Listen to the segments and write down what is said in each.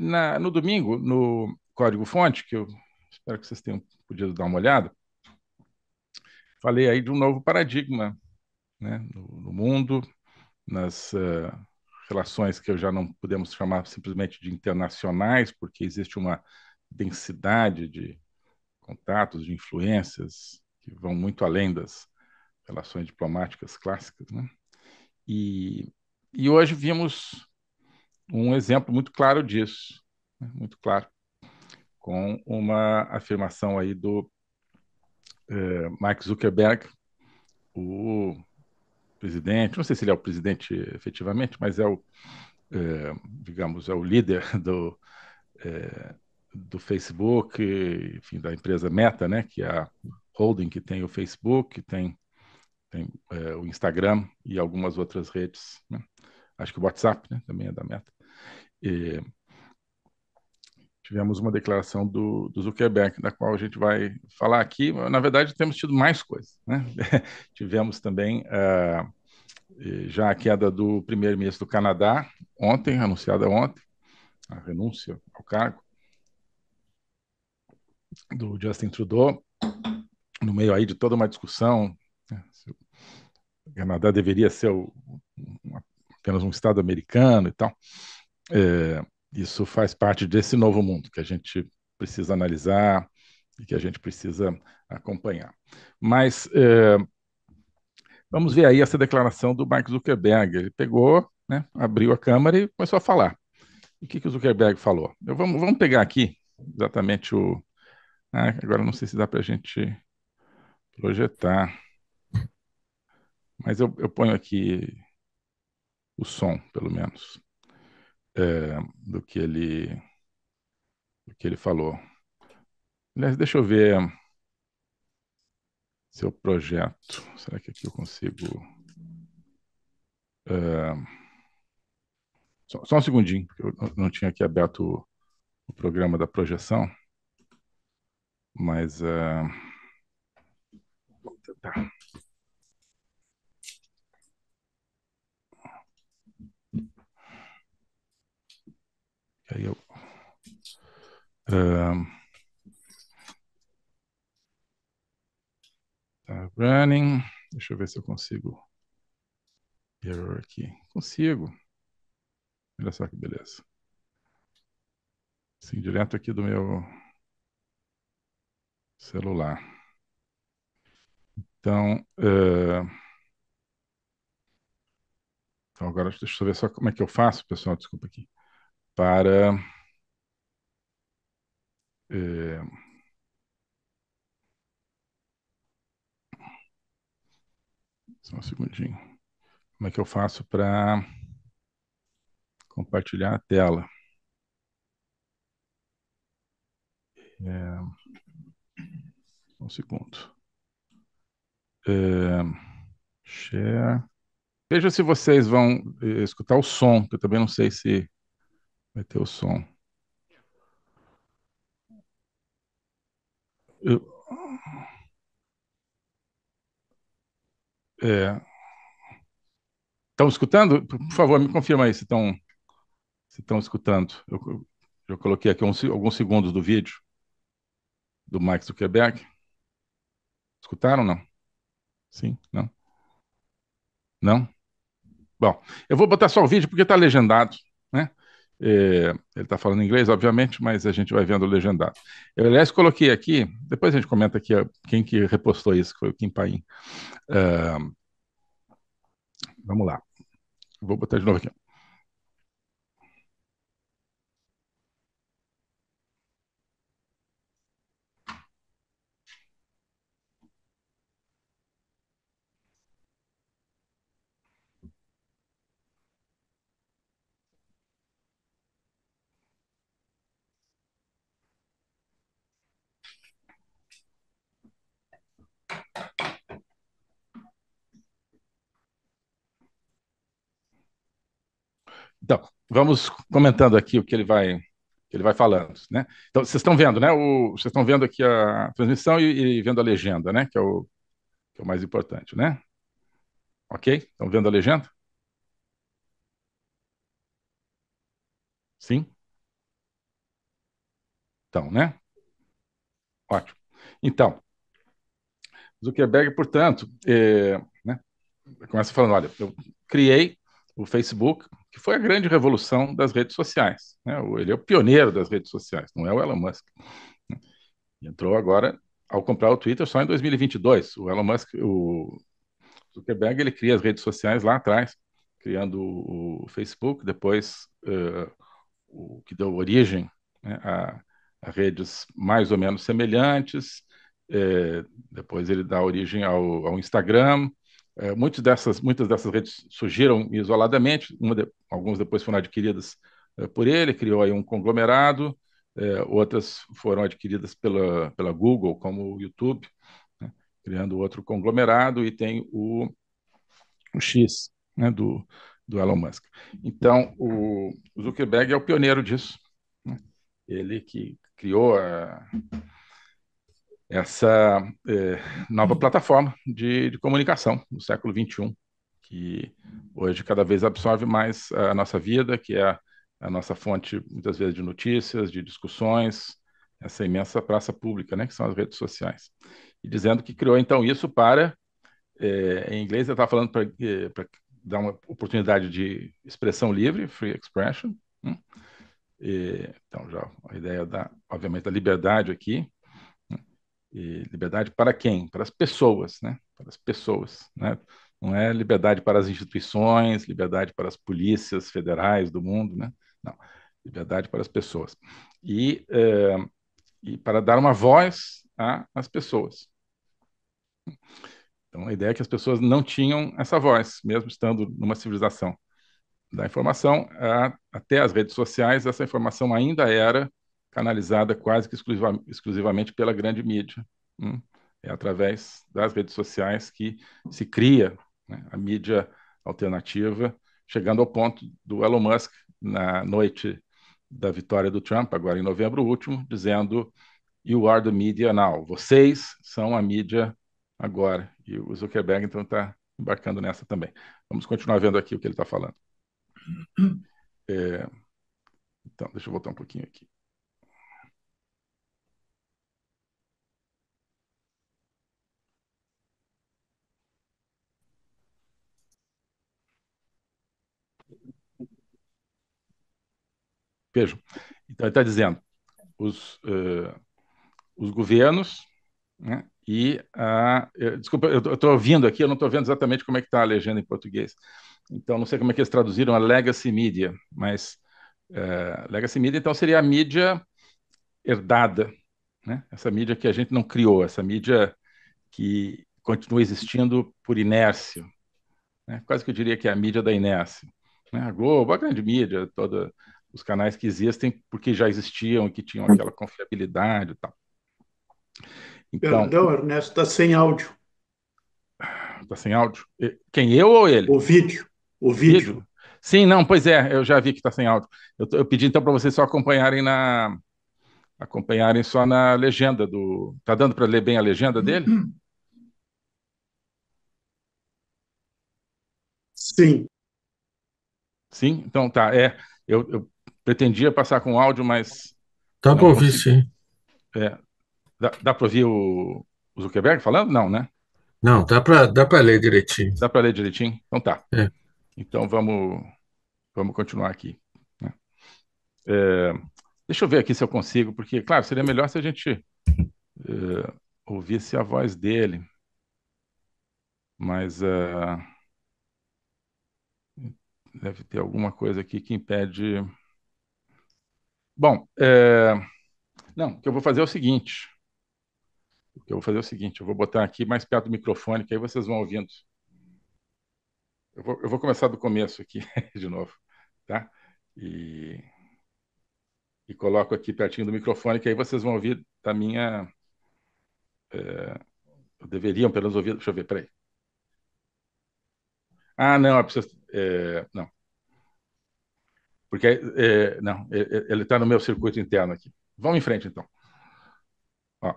No domingo, no código-fonte, que eu espero que vocês tenham podido dar uma olhada, falei aí de um novo paradigma, né, no mundo, nas relações que eu já não podemos chamar simplesmente de internacionais, porque existe uma densidade de contatos, de influências que vão muito além das relações diplomáticas clássicas, né? E, e hoje vimos um exemplo muito claro disso, né? Muito claro, com uma afirmação aí do Mark Zuckerberg, o presidente, não sei se ele é o presidente efetivamente, mas digamos, é o líder é, do Facebook, enfim, da empresa Meta, né, que é a holding que tem o Facebook, tem o Instagram e algumas outras redes, né? Acho que o WhatsApp, né, também é da Meta. E tivemos uma declaração do Zuckerberg, da qual a gente vai falar aqui. Na verdade, temos tido mais coisas, né? Tivemos também já a queda do primeiro-ministro do Canadá, ontem, anunciada ontem, a renúncia ao cargo do Justin Trudeau, no meio aí de toda uma discussão, né, se o Canadá deveria ser apenas um Estado americano e tal. É, isso faz parte desse novo mundo que a gente precisa analisar e que a gente precisa acompanhar. Mas vamos ver aí essa declaração do Mark Zuckerberg. Ele pegou, né, abriu a câmera e começou a falar. O que o Zuckerberg falou? Vamos pegar aqui exatamente o. Agora não sei se dá para a gente projetar, mas eu ponho aqui o som, pelo menos, do que ele falou. Aliás, deixa eu ver se eu projeto. Será que aqui eu consigo? é, só um segundinho, porque eu não tinha aqui aberto o programa da projeção, mas vamos tentar. Aí eu, é, tá running. Deixa eu ver se eu consigo. Error aqui. Consigo. Olha só que beleza. Sim, direto aqui do meu celular. Então, então agora deixa eu ver só como é que eu faço, pessoal. Desculpa aqui. Para. é, Só um segundinho. Como é que eu faço para compartilhar a tela? É, um segundo. É, share. Veja se vocês vão escutar o som, que eu também não sei se vai ter o som. Eu- Estão escutando? Por favor, me confirma aí se estão escutando. Eu coloquei aqui alguns segundos do vídeo do Mark Zuckerberg. Escutaram ou não? Sim? Não? Não? Bom, eu vou botar só o vídeo porque está legendado, né? Ele está falando inglês, obviamente, mas a gente vai vendo o legendado. Eu, aliás, coloquei aqui, depois a gente comenta aqui quem que repostou isso, que foi o Kim Paim. Uh, vamos lá, vou botar de novo aqui. Então, vamos comentando aqui o que ele vai falando, né? Então, vocês estão vendo, né? Vocês estão vendo aqui a transmissão e vendo a legenda, né? Que é o mais importante, né? Ok? Estão vendo a legenda? Sim? Então, né? Ótimo. Então, Zuckerberg, portanto, né, começa falando, olha, eu criei o Facebook, que foi a grande revolução das redes sociais. Né? Ele é o pioneiro das redes sociais, não é o Elon Musk. Entrou agora, ao comprar o Twitter, só em 2022. O Elon Musk, o Zuckerberg, ele cria as redes sociais lá atrás, criando o Facebook, depois o que deu origem, né, a redes mais ou menos semelhantes. Depois ele dá origem ao Instagram. Muitas dessas redes surgiram isoladamente, algumas depois foram adquiridas por ele, criou aí um conglomerado. Outras foram adquiridas pela Google, como o YouTube, né, criando outro conglomerado, e tem o X, né, do Elon Musk. Então, o Zuckerberg é o pioneiro disso, né? Ele que criou essa nova plataforma de comunicação no século XXI, que hoje cada vez absorve mais a nossa vida, que é a nossa fonte, muitas vezes, de notícias, de discussões, essa imensa praça pública, né, que são as redes sociais. E dizendo que criou, então, isso para, em inglês, eu estava falando para dar uma oportunidade de expressão livre, free expression, né? Então, já a ideia da, obviamente, da liberdade aqui. E liberdade para quem? Para as pessoas, né? Para as pessoas, né? Não é liberdade para as instituições, liberdade para as polícias federais do mundo, né? Não, liberdade para as pessoas. E para dar uma voz às pessoas. Então, a ideia é que as pessoas não tinham essa voz, mesmo estando numa civilização da informação, até as redes sociais, essa informação ainda era canalizada quase que exclusivamente pela grande mídia. Hum. É através das redes sociais que se cria, né, a mídia alternativa, chegando ao ponto do Elon Musk, na noite da vitória do Trump, agora em novembro último, dizendo: "You are the media now." Vocês são a mídia agora. E o Zuckerberg, então, está embarcando nessa também. Vamos continuar vendo aqui o que ele está falando. É, então, deixa eu voltar um pouquinho aqui. Vejam. Então, ele está dizendo, os governos, né, desculpa, eu estou ouvindo aqui, eu não estou vendo exatamente como é que está a legenda em português. Então, não sei como é que eles traduziram a legacy media, mas legacy media, então, seria a mídia herdada, né? Essa mídia que a gente não criou, essa mídia que continua existindo por inércia, né? Quase que eu diria que é a mídia da inércia, né? A Globo, a grande mídia, todos os canais que existem porque já existiam e que tinham aquela confiabilidade e tal. Então, Perdão, Ernesto, está sem áudio. tá sem áudio? Quem, eu ou ele? O vídeo. O O vídeo? vídeo. Sim, não, pois é, eu já vi que está sem áudio. Eu pedi então para vocês só acompanharem só na legenda do. Tá dando para ler bem a legenda dele? Sim. Sim, então tá. Eu pretendia passar com áudio, mas Dá não para ouvir, consegui. sim. É, dá para ouvir o Zuckerberg falando? Não, né? Não, dá para ler direitinho. Dá para ler direitinho? Então tá. É. Então vamos continuar aqui, né? É, deixa eu ver aqui se eu consigo, porque, claro, seria melhor se a gente ouvisse a voz dele, mas deve ter alguma coisa aqui que impede. Bom, não, o que eu vou fazer é o seguinte. O que eu vou fazer é o seguinte, eu vou botar aqui mais perto do microfone, que aí vocês vão ouvindo. Eu vou começar do começo aqui de novo, tá? E, e coloco aqui pertinho do microfone, que aí vocês vão ouvir da minha. Deveriam, pelo menos, ouvir. Deixa eu ver, peraí. Ah, não, não. Porque não, ele está no meu circuito interno aqui. Vamos em frente, então. Ó,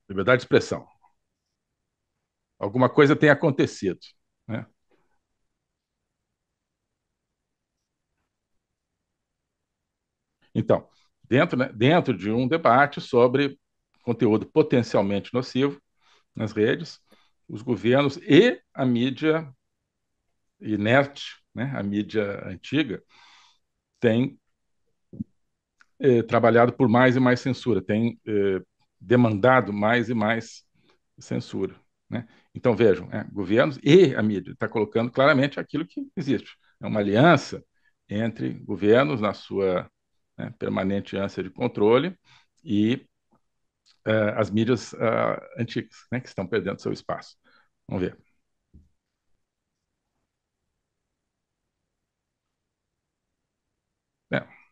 liberdade de expressão. Alguma coisa tem acontecido, né? Então, dentro de um debate sobre conteúdo potencialmente nocivo nas redes, os governos e a mídia inerte, né, a mídia antiga, têm trabalhado por mais e mais censura, têm demandado mais e mais censura. Né? Então, vejam, governos e a mídia está colocando claramente aquilo que existe. É uma aliança entre governos na sua permanente ânsia de controle e as mídias antigas, né, que estão perdendo seu espaço. Vamos ver. É.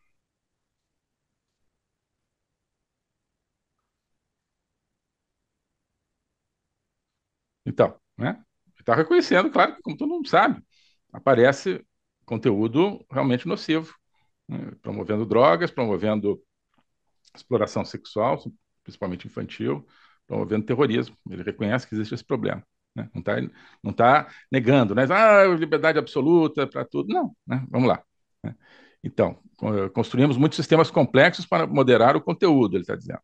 Então, né, está reconhecendo, claro, que como todo mundo sabe, aparece conteúdo realmente nocivo, né, promovendo drogas, promovendo exploração sexual, principalmente infantil, promovendo terrorismo. Ele reconhece que existe esse problema. Né? Não tá negando, né? Liberdade absoluta para tudo. Não, né? Vamos lá. Né? Então, construímos muitos sistemas complexos para moderar o conteúdo, ele está dizendo.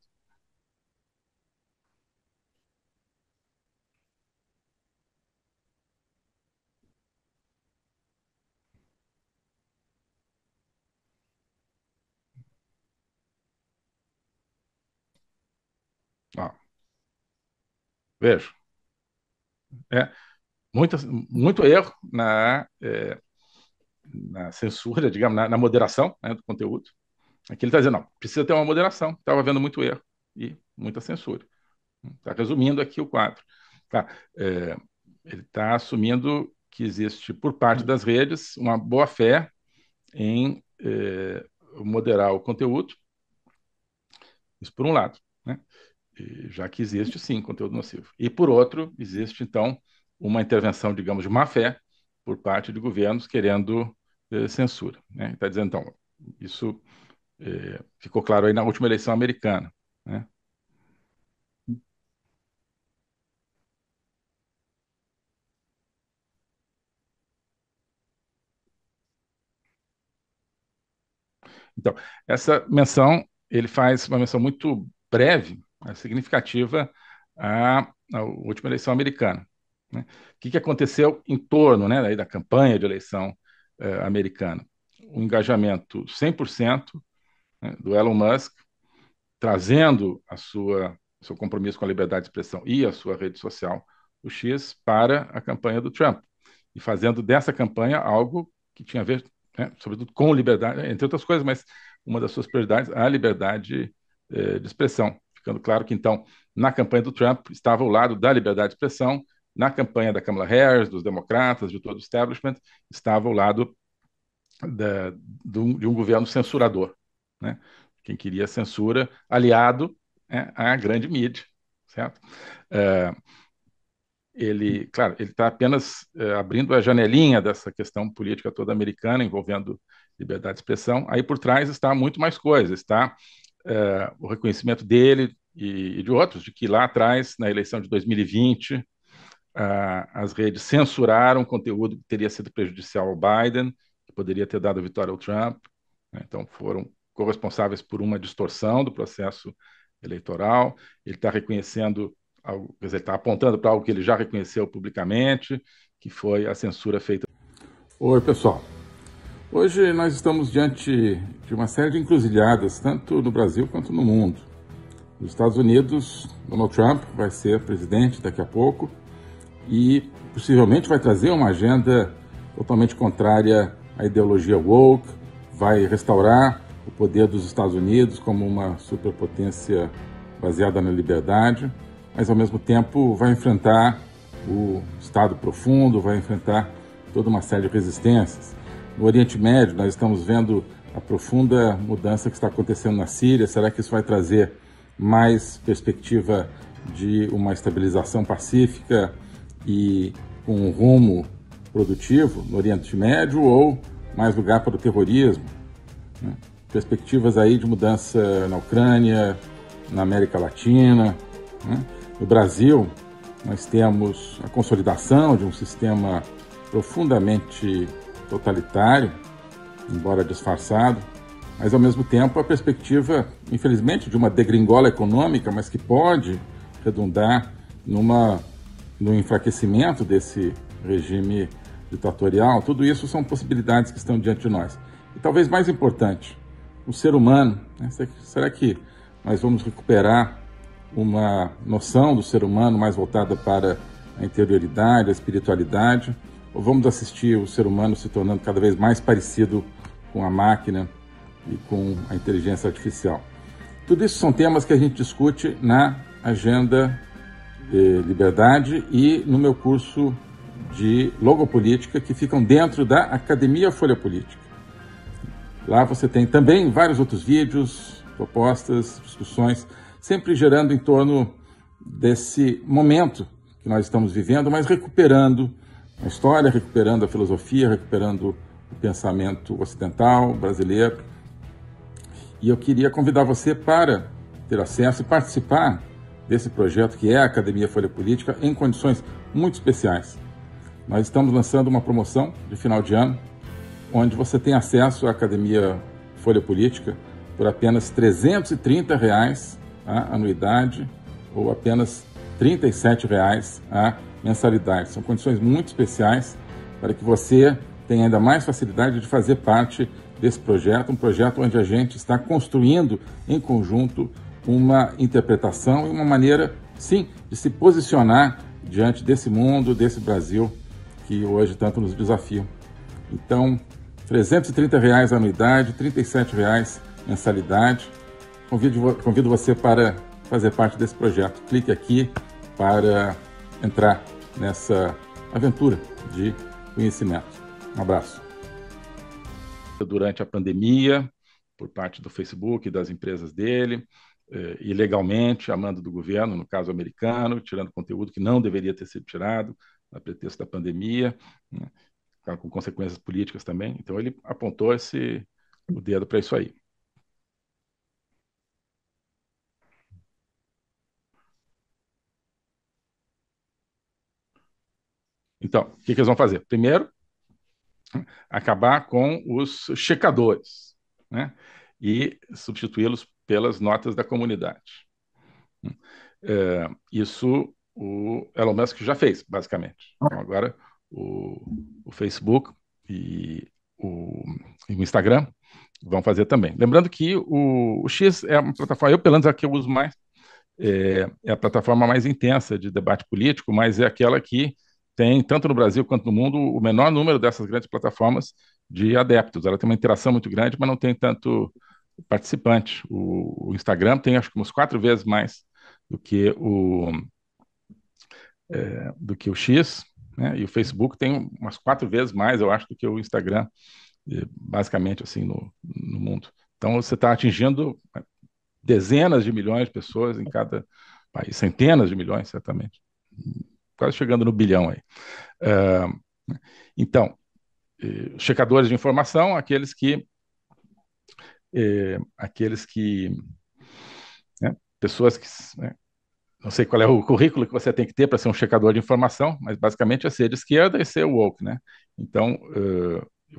Ó, veja, é muito erro na censura, digamos, na moderação, né, do conteúdo. Aqui ele está dizendo, não, precisa ter uma moderação, estava havendo muito erro e muita censura. Está resumindo aqui o quadro. Tá? Ele está assumindo que existe, por parte das redes, uma boa-fé em moderar o conteúdo, isso por um lado, né? Já que existe, sim, conteúdo nocivo. E, por outro, existe, então, uma intervenção, digamos, de má-fé por parte de governos querendo censura. Né? Está dizendo, então, isso ficou claro aí na última eleição americana. Né? Então, essa menção, ele faz uma menção muito breve, significativa, à última eleição americana. Né? O que aconteceu em torno, né, da campanha de eleição americana? O engajamento 100%, né, do Elon Musk, trazendo seu compromisso com a liberdade de expressão e a sua rede social, o X, para a campanha do Trump. E fazendo dessa campanha algo que tinha a ver, né, sobretudo com liberdade, entre outras coisas, mas uma das suas prioridades, a liberdade de expressão. Ficando claro que, então, na campanha do Trump estava ao lado da liberdade de expressão, na campanha da Kamala Harris, dos democratas, de todo o establishment, estava ao lado de um governo censurador, né? Quem queria censura, aliado à grande mídia, certo? Claro, ele está apenas abrindo a janelinha dessa questão política toda americana envolvendo liberdade de expressão. Aí por trás está muito mais coisa, está o reconhecimento dele e de outros, de que lá atrás, na eleição de 2020, as redes censuraram conteúdo que teria sido prejudicial ao Biden, que poderia ter dado vitória ao Trump. Né? Então foram corresponsáveis por uma distorção do processo eleitoral. Ele está reconhecendo algo, quer dizer, está apontando para algo que ele já reconheceu publicamente, que foi a censura feita. Oi, pessoal. Hoje nós estamos diante de uma série de encruzilhadas, tanto no Brasil quanto no mundo. Nos Estados Unidos, Donald Trump vai ser presidente daqui a pouco e possivelmente vai trazer uma agenda totalmente contrária à ideologia woke, vai restaurar o poder dos Estados Unidos como uma superpotência baseada na liberdade, mas ao mesmo tempo vai enfrentar o Estado profundo, vai enfrentar toda uma série de resistências. No Oriente Médio, nós estamos vendo a profunda mudança que está acontecendo na Síria. Será que isso vai trazer mais perspectiva de uma estabilização pacífica e com um rumo produtivo no Oriente Médio, ou mais lugar para o terrorismo? Né? Perspectivas aí de mudança na Ucrânia, na América Latina. Né? No Brasil, nós temos a consolidação de um sistema profundamente totalitário, embora disfarçado, mas ao mesmo tempo a perspectiva, infelizmente, de uma degringola econômica, mas que pode redundar no enfraquecimento desse regime ditatorial. Tudo isso são possibilidades que estão diante de nós. E talvez mais importante, o ser humano, né? Será que nós vamos recuperar uma noção do ser humano mais voltada para a interioridade, a espiritualidade, ou vamos assistir o ser humano se tornando cada vez mais parecido com a máquina e com a inteligência artificial? Tudo isso são temas que a gente discute na Agenda Liberdade e no meu curso de Logopolítica, que ficam dentro da Academia Folha Política. Lá você tem também vários outros vídeos, propostas, discussões, sempre gerando em torno desse momento que nós estamos vivendo, mas recuperando a história, recuperando a filosofia, recuperando o pensamento ocidental, brasileiro. E eu queria convidar você para ter acesso e participar desse projeto que é a Academia Folha Política em condições muito especiais. Nós estamos lançando uma promoção de final de ano, onde você tem acesso à Academia Folha Política por apenas R$ 330 a anuidade ou apenas R$ 37 a mensalidade. São condições muito especiais para que você tenha ainda mais facilidade de fazer parte desse projeto, um projeto onde a gente está construindo em conjunto uma interpretação e uma maneira, sim, de se posicionar diante desse mundo, desse Brasil que hoje tanto nos desafia. Então, R$ 330 a anuidade, R$ 37 mensalidade. Convido você para fazer parte desse projeto. Clique aqui para entrar nessa aventura de conhecimento. Um abraço. Durante a pandemia, por parte do Facebook e das empresas dele, ilegalmente, a mando do governo, no caso americano, tirando conteúdo que não deveria ter sido tirado, a pretexto da pandemia, né, com consequências políticas também. Então, ele apontou o dedo para isso aí. Então, o que eles vão fazer? Primeiro, acabar com os checadores, né, e substituí-los pelas notas da comunidade. Isso o Elon Musk já fez, basicamente. Então, agora, o Facebook e o Instagram vão fazer também. Lembrando que o X é uma plataforma, eu pelo menos a que eu uso mais, é a plataforma mais intensa de debate político, mas é aquela que tem, tanto no Brasil quanto no mundo, o menor número dessas grandes plataformas de adeptos. Ela tem uma interação muito grande, mas não tem tanto participante. O Instagram tem, acho que, uns 4 vezes mais do que o X, né? E o Facebook tem umas 4 vezes mais, eu acho, do que o Instagram, basicamente, assim, no mundo. Então, você está atingindo dezenas de milhões de pessoas em cada país, centenas de milhões, certamente, quase chegando no bilhão aí. Então, checadores de informação, né, pessoas que, né, não sei qual é o currículo que você tem que ter para ser um checador de informação, mas basicamente é ser de esquerda e ser woke, né? Então,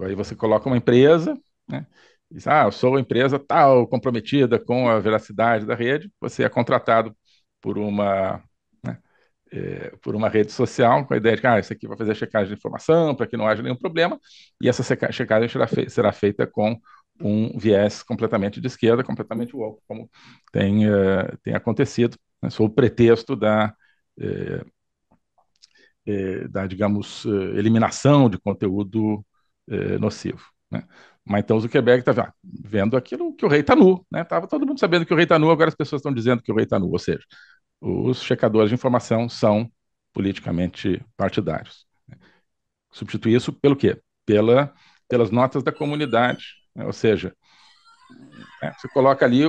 aí você coloca uma empresa, né? Diz, eu sou uma empresa tal, comprometida com a veracidade da rede, você é contratado por uma, né, por uma rede social com a ideia de que isso aqui vai fazer a checagem de informação para que não haja nenhum problema, e essa checagem será feita com um viés completamente de esquerda, completamente woke, como tem acontecido, né, sob o pretexto digamos, eliminação de conteúdo nocivo, né? Mas então o Zuckerberg está vendo aquilo que o rei está nu, né? Estava todo mundo sabendo que o rei está nu, agora as pessoas estão dizendo que o rei está nu, ou seja, os checadores de informação são politicamente partidários. Substituir isso pelo quê? Pelas notas da comunidade, né? Ou seja, você coloca ali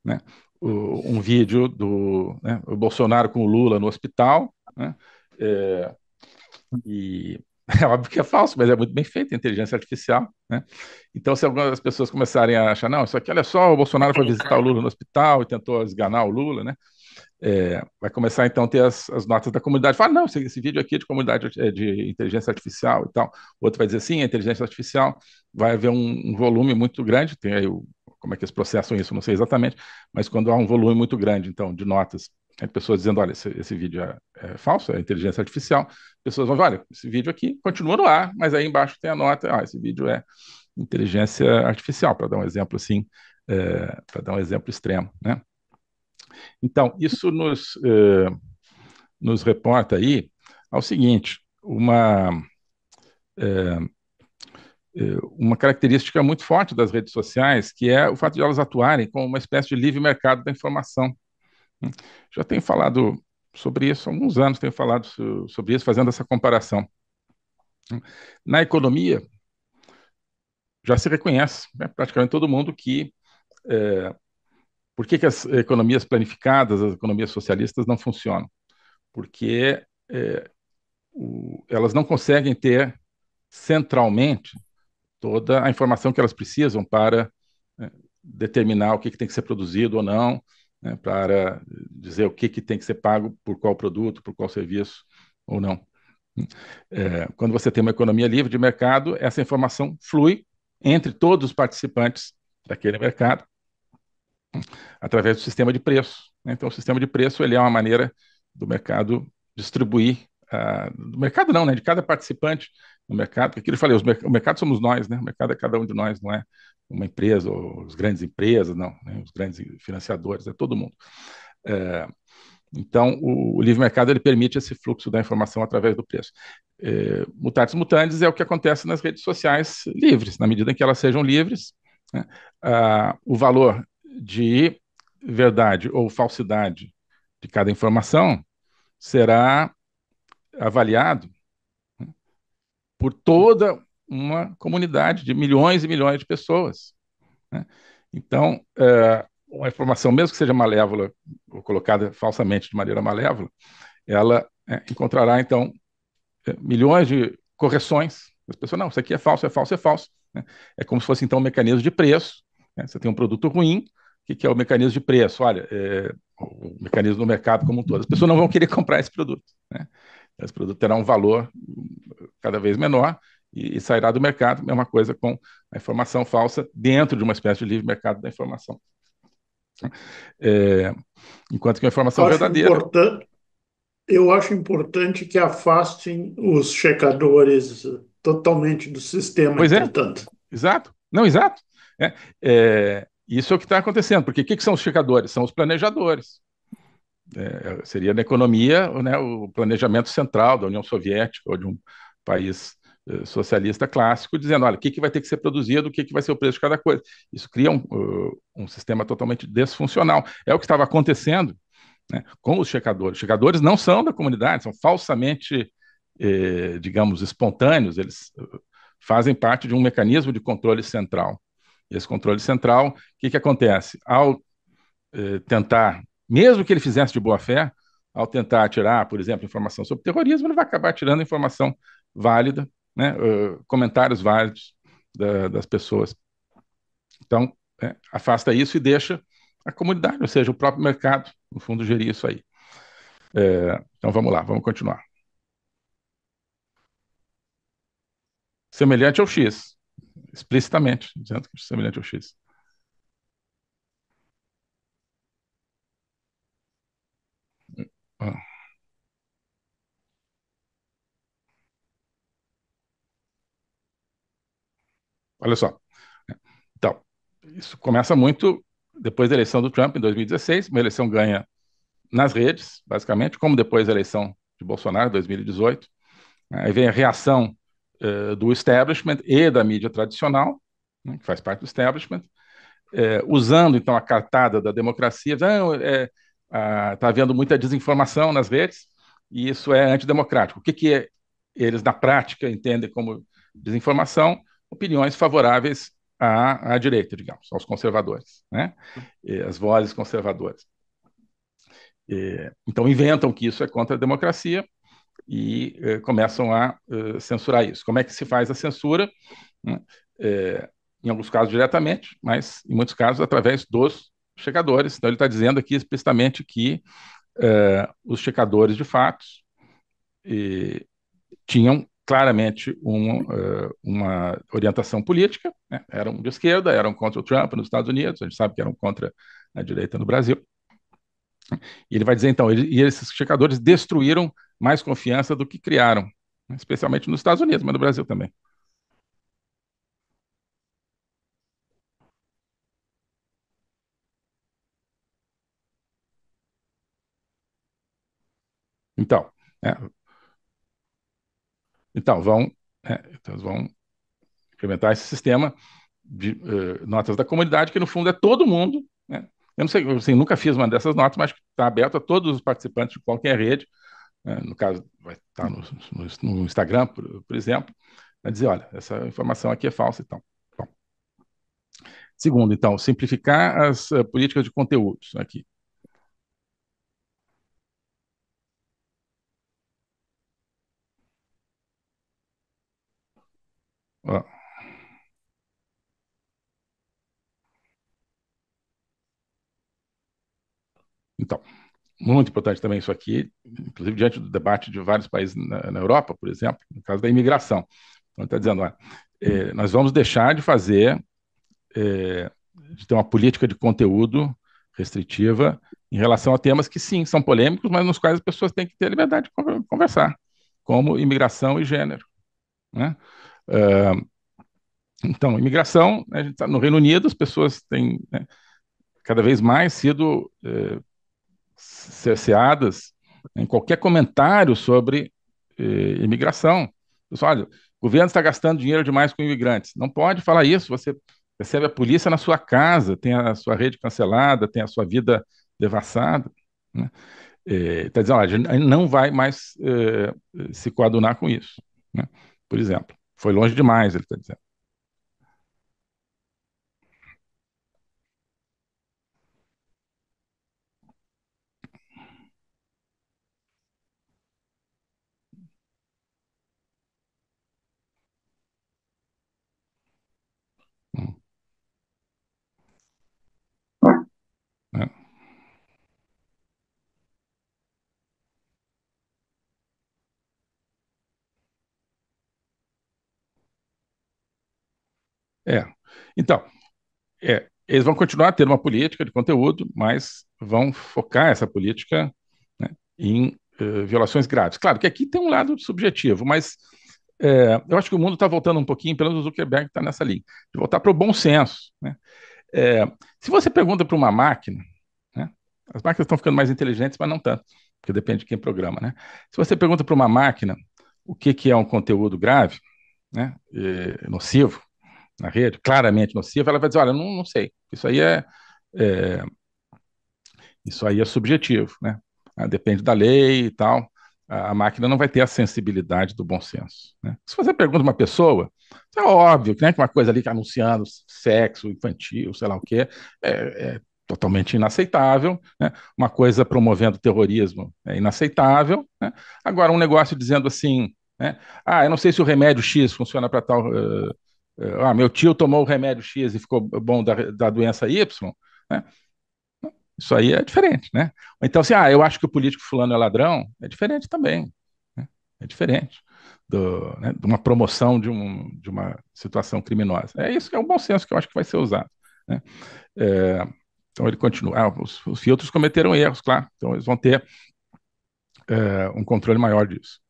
né, um vídeo do, né, o Bolsonaro com o Lula no hospital, né, e é óbvio que é falso, mas é muito bem feito, a inteligência artificial, né? Então, se algumas pessoas começarem a achar, não, isso aqui, olha só, o Bolsonaro foi visitar o Lula no hospital e tentou esganar o Lula, né? Vai começar então a ter as notas da comunidade. Fala, não, esse vídeo aqui é de comunidade de inteligência artificial e tal. O outro vai dizer, sim, é inteligência artificial. Vai haver um volume muito grande, tem aí como é que eles processam isso, não sei exatamente, mas quando há um volume muito grande, então, de notas, pessoas dizendo, olha, esse vídeo é falso, é inteligência artificial, pessoas vão, olha, esse vídeo aqui continua no ar, mas aí embaixo tem a nota, esse vídeo é inteligência artificial, para dar um exemplo assim, para dar um exemplo extremo, né? Então, isso nos reporta aí ao seguinte, uma característica muito forte das redes sociais, que é o fato de elas atuarem como uma espécie de livre mercado da informação. Já tenho falado sobre isso há alguns anos, tenho falado sobre isso, fazendo essa comparação. Na economia, já se reconhece, né, praticamente todo mundo, que por que as economias planificadas, as economias socialistas não funcionam? Porque elas não conseguem ter centralmente toda a informação que elas precisam para determinar o que tem que ser produzido ou não, né, para dizer o que tem que ser pago por qual produto, por qual serviço ou não. Quando você tem uma economia livre de mercado, essa informação flui entre todos os participantes daquele mercado através do sistema de preço, né? Então, o sistema de preço ele é uma maneira do mercado distribuir, do mercado não, né? De cada participante no mercado, porque aquilo eu falei, o mercado somos nós, né? O mercado é cada um de nós, não é uma empresa ou as grandes empresas, não, né? Os grandes financiadores, é todo mundo. Então, o livre mercado ele permite esse fluxo da informação através do preço. Mutatis mutandis é o que acontece nas redes sociais livres, na medida em que elas sejam livres, né? O valor de verdade ou falsidade de cada informação será avaliado, né, por toda uma comunidade de milhões e milhões de pessoas, né? Então, uma informação, mesmo que seja malévola ou colocada falsamente de maneira malévola, ela encontrará, então, milhões de correções. As pessoas, não, isso aqui é falso, é falso, é falso, né? É como se fosse, então, um mecanismo de preço, né? Você tem um produto ruim, o que é o mecanismo de preço? Olha, o mecanismo do mercado como um todo. As pessoas não vão querer comprar esse produto, né? Esse produto terá um valor cada vez menor e sairá do mercado. Mesma coisa com a informação falsa dentro de uma espécie de livre mercado da informação. Enquanto que a informação verdadeira... Eu acho importante que afastem os checadores totalmente do sistema, Pois é, entretanto. exato. Não, exato. Isso é o que está acontecendo, porque o que são os checadores? São os planejadores. Seria na economia, né, o planejamento central da União Soviética ou de um país socialista clássico, dizendo, olha, o que vai ter que ser produzido, o que vai ser o preço de cada coisa. Isso cria um sistema totalmente desfuncional. É o que estava acontecendo, né, com os checadores. Os checadores não são da comunidade, são falsamente, digamos, espontâneos, eles fazem parte de um mecanismo de controle central. E esse controle central, o que acontece? Ao tentar, mesmo que ele fizesse de boa fé, ao tentar tirar, por exemplo, informação sobre terrorismo, ele vai acabar tirando informação válida, né, comentários válidos das pessoas. Então, afasta isso e deixa a comunidade, ou seja, o próprio mercado, no fundo, gerir isso aí. Então, vamos lá, vamos continuar. Semelhante ao X, explicitamente, dizendo que é semelhante ao X. Olha só. Então, isso começa muito depois da eleição do Trump, em 2016, uma eleição ganha nas redes, basicamente, como depois da eleição de Bolsonaro, em 2018. Aí vem a reação do establishment e da mídia tradicional, né, que faz parte do establishment, usando, então, a cartada da democracia. Está havendo muita desinformação nas redes, e isso é antidemocrático. O que eles, na prática, entendem como desinformação? Opiniões favoráveis à direita, digamos, aos conservadores, né? As vozes conservadoras. Então, inventam que isso é contra a democracia e começam a censurar isso. Como é que se faz a censura? Em alguns casos diretamente, mas em muitos casos através dos checadores. Então, ele está dizendo aqui explicitamente que os checadores de fatos tinham claramente uma orientação política, né? Eram de esquerda, eram contra o Trump nos Estados Unidos, a gente sabe que eram contra a direita no Brasil. E ele vai dizer, então, e esses checadores destruíram mais confiança do que criaram, né? Especialmente nos Estados Unidos, mas no Brasil também. Então, né, então vão implementar esse sistema de notas da comunidade, que no fundo é todo mundo, né? Eu não sei, assim, nunca fiz uma dessas notas, mas está aberto a todos os participantes de qualquer rede, né? No caso, vai estar no Instagram, por exemplo, vai dizer, olha, essa informação aqui é falsa e tal. Bom. Segundo, então, simplificar as políticas de conteúdos aqui. Ó. Então, muito importante também isso aqui, inclusive diante do debate de vários países na Europa, por exemplo, no caso da imigração. Então, está dizendo, olha, nós vamos deixar de fazer, de ter uma política de conteúdo restritiva em relação a temas que, sim, são polêmicos, mas nos quais as pessoas têm que ter liberdade de conversar, como imigração e gênero, né? Então, imigração, a gente tá no Reino Unido, as pessoas têm, né, cada vez mais sido cerceadas em qualquer comentário sobre imigração. Pessoal, olha, o governo está gastando dinheiro demais com imigrantes. Não pode falar isso, você recebe a polícia na sua casa, tem a sua rede cancelada, tem a sua vida devassada, né? Está dizendo, olha, a gente não vai mais se coadunar com isso, né? Por exemplo. Foi longe demais, ele está dizendo. Hum, né? É. Então, eles vão continuar a ter uma política de conteúdo, mas vão focar essa política, né, em violações graves. Claro que aqui tem um lado subjetivo, mas eu acho que o mundo está voltando um pouquinho, pelo menos o Zuckerberg está nessa linha, de voltar para o bom senso, né? Se você pergunta para uma máquina, né, as máquinas estão ficando mais inteligentes, mas não tanto, porque depende de quem programa, né? Se você pergunta para uma máquina o que é um conteúdo grave, né, nocivo, na rede, claramente nociva, ela vai dizer, olha, não sei, é, isso aí é subjetivo, né? Depende da lei e tal. A máquina não vai ter a sensibilidade do bom senso, né? Se você pergunta uma pessoa, é óbvio, né, que uma coisa ali que anunciando sexo infantil, sei lá o quê, é totalmente inaceitável, né? Uma coisa promovendo terrorismo é inaceitável, né? Agora, um negócio dizendo assim, né? Eu não sei se o remédio X funciona para tal. Meu tio tomou o remédio X e ficou bom da doença Y, né? Isso aí é diferente, né? Então, assim, eu acho que o político fulano é ladrão, é diferente também, né? É diferente né, de uma promoção de uma situação criminosa. É isso que é o bom senso que eu acho que vai ser usado, né? É, então, ele continua. Os filtros cometeram erros, claro, então eles vão ter um controle maior disso.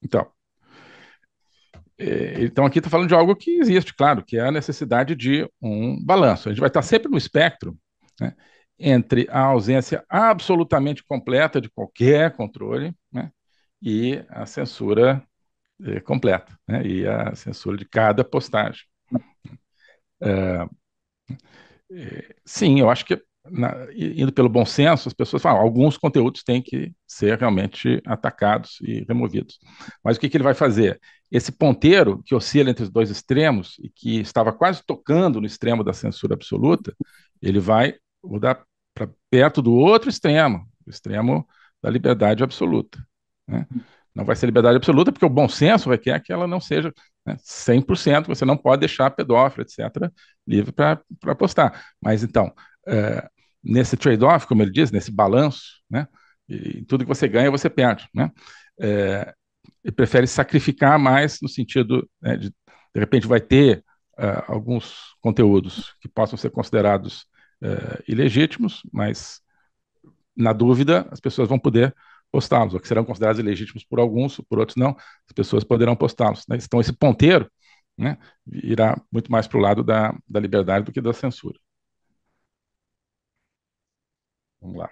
Então, então aqui está falando de algo que existe, claro, que é a necessidade de um balanço. A gente vai estar sempre no espectro, né, entre a ausência absolutamente completa de qualquer controle, né, e a censura completa, né, e a censura de cada postagem. Sim, eu acho que indo pelo bom senso, as pessoas falam, alguns conteúdos têm que ser realmente atacados e removidos. Mas o que ele vai fazer? esse ponteiro que oscila entre os dois extremos e que estava quase tocando no extremo da censura absoluta, ele vai mudar para perto do outro extremo, o extremo da liberdade absoluta, né? Não vai ser liberdade absoluta, porque o bom senso vai querer que ela não seja, né, 100%, você não pode deixar pedófilo, etc., livre para postar. Mas, então, nesse trade-off, como ele diz, nesse balanço, né, e tudo que você ganha, você perde, né? Ele prefere sacrificar mais no sentido, né, de repente vai ter alguns conteúdos que possam ser considerados ilegítimos, mas na dúvida as pessoas vão poder postá-los, ou que serão considerados ilegítimos por alguns, por outros não, as pessoas poderão postá-los, né? Então esse ponteiro, né, irá muito mais para o lado da liberdade do que da censura. Vamos lá.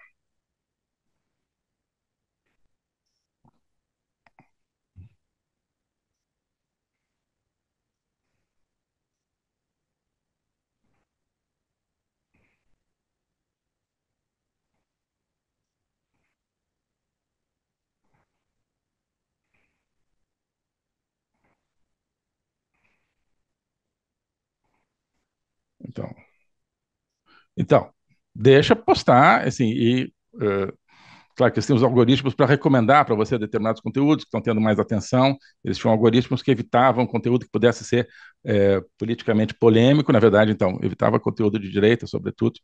Então, então deixa postar, assim, e claro que eles têm os algoritmos para recomendar para você determinados conteúdos que estão tendo mais atenção. Eles tinham algoritmos que evitavam conteúdo que pudesse ser politicamente polêmico, na verdade, então, evitava conteúdo de direita, sobretudo.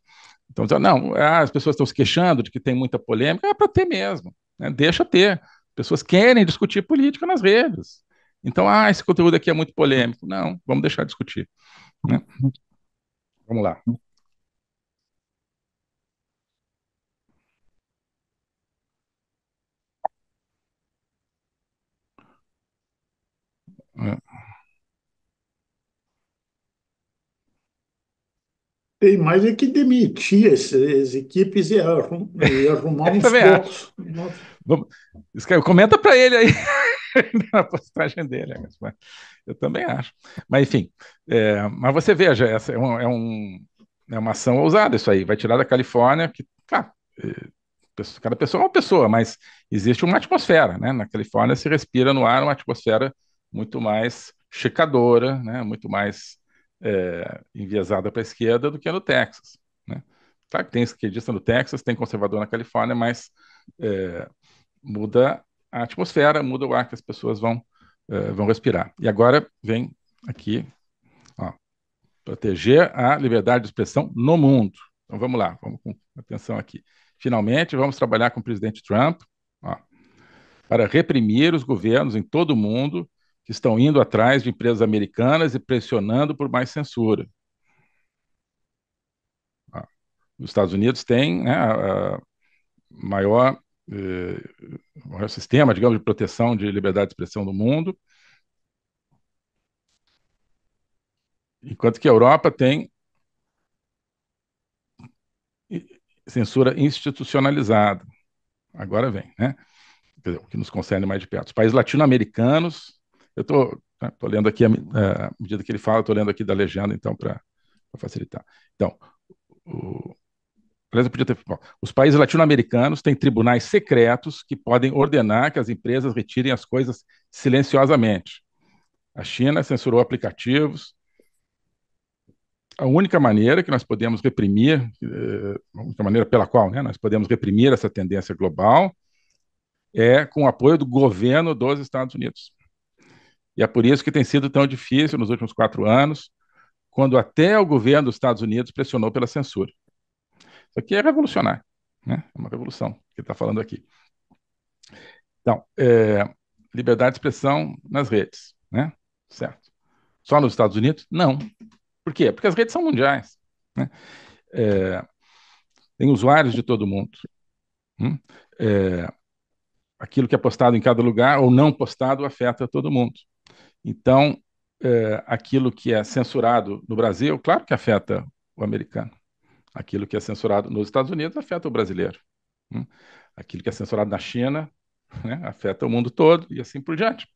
Então, não, as pessoas estão se queixando de que tem muita polêmica, é para ter mesmo, né? Deixa ter. As pessoas querem discutir política nas redes. Então, esse conteúdo aqui é muito polêmico. Não, vamos deixar discutir, né? Vamos lá. Tem mais é que demitir essas equipes e arrumar uns Também acho. poucos. Nossa. Comenta para ele aí na postagem dele. Eu também acho. Mas, enfim, mas você veja, essa é uma ação ousada isso aí. Vai tirar da Califórnia, que, claro, cada pessoa é uma pessoa, mas existe uma atmosfera, né? Na Califórnia se respira no ar uma atmosfera muito mais checadora, né? Muito mais enviesada para a esquerda do que no Texas, né? Claro que tem esquerdista no Texas, tem conservador na Califórnia, mas muda a atmosfera, muda o ar que as pessoas vão respirar. E agora vem aqui, ó, proteger a liberdade de expressão no mundo. Então vamos lá, vamos com atenção aqui. Finalmente, vamos trabalhar com o presidente Trump, ó, para reprimir os governos em todo o mundo que estão indo atrás de empresas americanas e pressionando por mais censura. Ó, os Estados Unidos têm, né, a maior, maior sistema, digamos, de proteção de liberdade de expressão do mundo, enquanto que a Europa tem censura institucionalizada. Agora vem, né? O que nos concerne mais de perto. Os países latino-americanos, eu estou lendo aqui, à medida que ele fala, estou lendo aqui da legenda, então, para facilitar. Então, os países latino-americanos têm tribunais secretos que podem ordenar que as empresas retirem as coisas silenciosamente. A China censurou aplicativos. A única maneira que nós podemos reprimir, a única maneira pela qual, né, nós podemos reprimir essa tendência global é com o apoio do governo dos Estados Unidos. E é por isso que tem sido tão difícil nos últimos 4 anos, quando até o governo dos Estados Unidos pressionou pela censura. Isso aqui é revolucionário, né? É uma revolução que ele está falando aqui. Então, liberdade de expressão nas redes, né? Certo. Só nos Estados Unidos? Não. Por quê? Porque as redes são mundiais, né? Tem usuários de todo mundo. Aquilo que é postado em cada lugar ou não postado afeta todo mundo. Então, aquilo que é censurado no Brasil, claro que afeta o americano. Aquilo que é censurado nos Estados Unidos afeta o brasileiro. Aquilo que é censurado na China, né, afeta o mundo todo e assim por diante.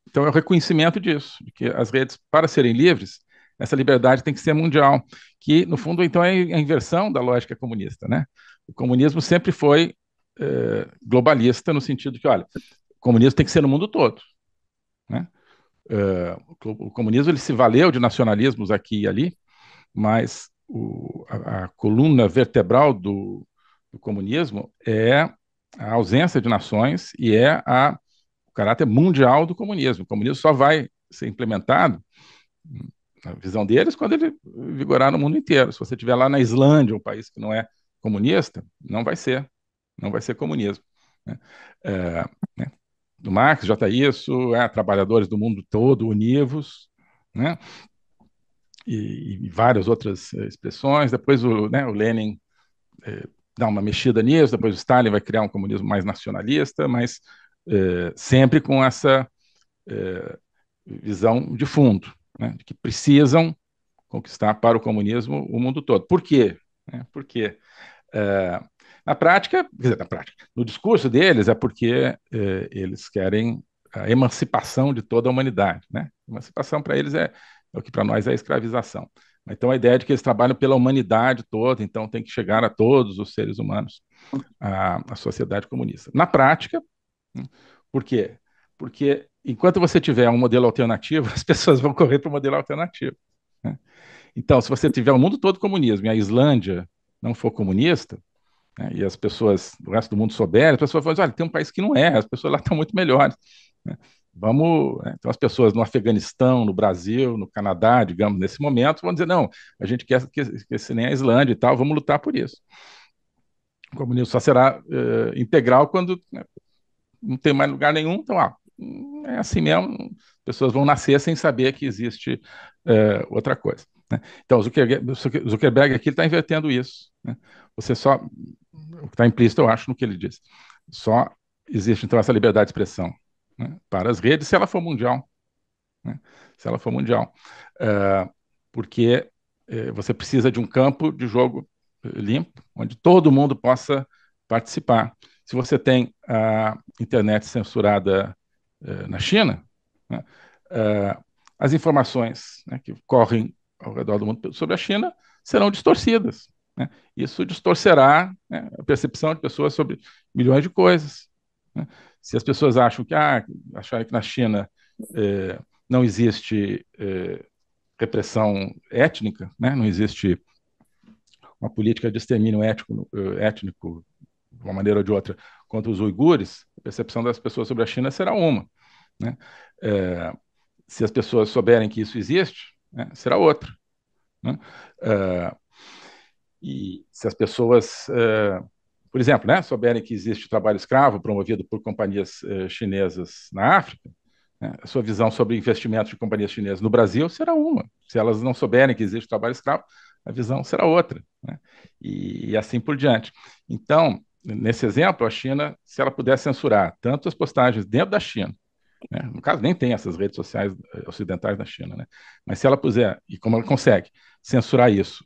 Então, é o reconhecimento disso, de que as redes, para serem livres, essa liberdade tem que ser mundial, que, no fundo, então, é a inversão da lógica comunista, né? O comunismo sempre foi globalista, no sentido que, olha, comunismo tem que ser no mundo todo, né? O comunismo ele se valeu de nacionalismos aqui e ali, mas a coluna vertebral do comunismo é a ausência de nações e é o caráter mundial do comunismo. O comunismo só vai ser implementado, na visão deles, quando ele vigorar no mundo inteiro. Se você estiver lá na Islândia, um país que não é comunista, não vai ser comunismo, né? Né? Do Marx já está isso, trabalhadores do mundo todo univos, né? E várias outras expressões. Depois o Lenin dá uma mexida nisso, depois o Stalin vai criar um comunismo mais nacionalista, mas sempre com essa visão de fundo, né? De que precisam conquistar para o comunismo o mundo todo. Por quê? Porque na prática, no discurso deles é porque eles querem a emancipação de toda a humanidade, né? Emancipação para eles é o que para nós é a escravização. Então a ideia é de que eles trabalham pela humanidade toda, então tem que chegar a todos os seres humanos a sociedade comunista. Na prática, por quê? Porque enquanto você tiver um modelo alternativo, as pessoas vão correr para o modelo alternativo, né? Então, se você tiver o mundo todo comunismo e a Islândia não for comunista, né, e as pessoas do resto do mundo souberem, as pessoas vão dizer, olha, tem um país que não é, as pessoas lá estão muito melhores, né? Então as pessoas no Afeganistão, no Brasil, no Canadá, digamos, nesse momento, vão dizer, não, a gente quer que se nem a Islândia e tal, vamos lutar por isso. O comunismo só será integral quando, né, não tem mais lugar nenhum, então, é assim mesmo, as pessoas vão nascer sem saber que existe outra coisa, né? Então, o Zuckerberg aqui está invertendo isso, né? Você só, o que está implícito, eu acho, no que ele diz, só existe, então, essa liberdade de expressão, né, para as redes, se ela for mundial, né? Se ela for mundial, porque você precisa de um campo de jogo limpo, onde todo mundo possa participar. Se você tem a internet censurada na China, né, as informações, né, que correm ao redor do mundo sobre a China serão distorcidas, né? Isso distorcerá, né, a percepção de pessoas sobre milhões de coisas, né? Se as pessoas acham acharem que na China não existe repressão étnica, né? Não existe uma política de extermínio étnico de uma maneira ou de outra, contra os uigures, a percepção das pessoas sobre a China será uma, né? Se as pessoas souberem que isso existe, né, será outra, né? E se as pessoas, por exemplo, né, souberem que existe trabalho escravo promovido por companhias chinesas na África, né, a sua visão sobre investimentos de companhias chinesas no Brasil será uma. Se elas não souberem que existe trabalho escravo, a visão será outra, né? E assim por diante. Então, nesse exemplo, a China, se ela puder censurar tanto as postagens dentro da China, né, no caso nem tem essas redes sociais ocidentais na China, né, mas se ela puder, e como ela consegue censurar isso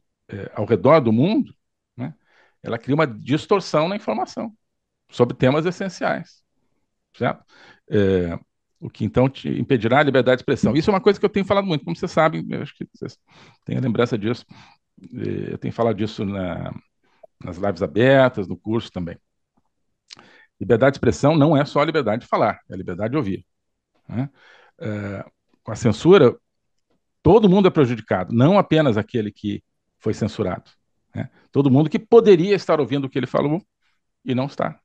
ao redor do mundo, né, ela cria uma distorção na informação sobre temas essenciais, certo? O que então te impedirá a liberdade de expressão. Isso é uma coisa que eu tenho falado muito, como vocês sabem, eu acho que vocês têm a lembrança disso, eu tenho falado disso nas lives abertas, no curso também. Liberdade de expressão não é só a liberdade de falar, é a liberdade de ouvir, né? Com a censura, todo mundo é prejudicado, não apenas aquele que foi censurado, né? Todo mundo que poderia estar ouvindo o que ele falou e não está,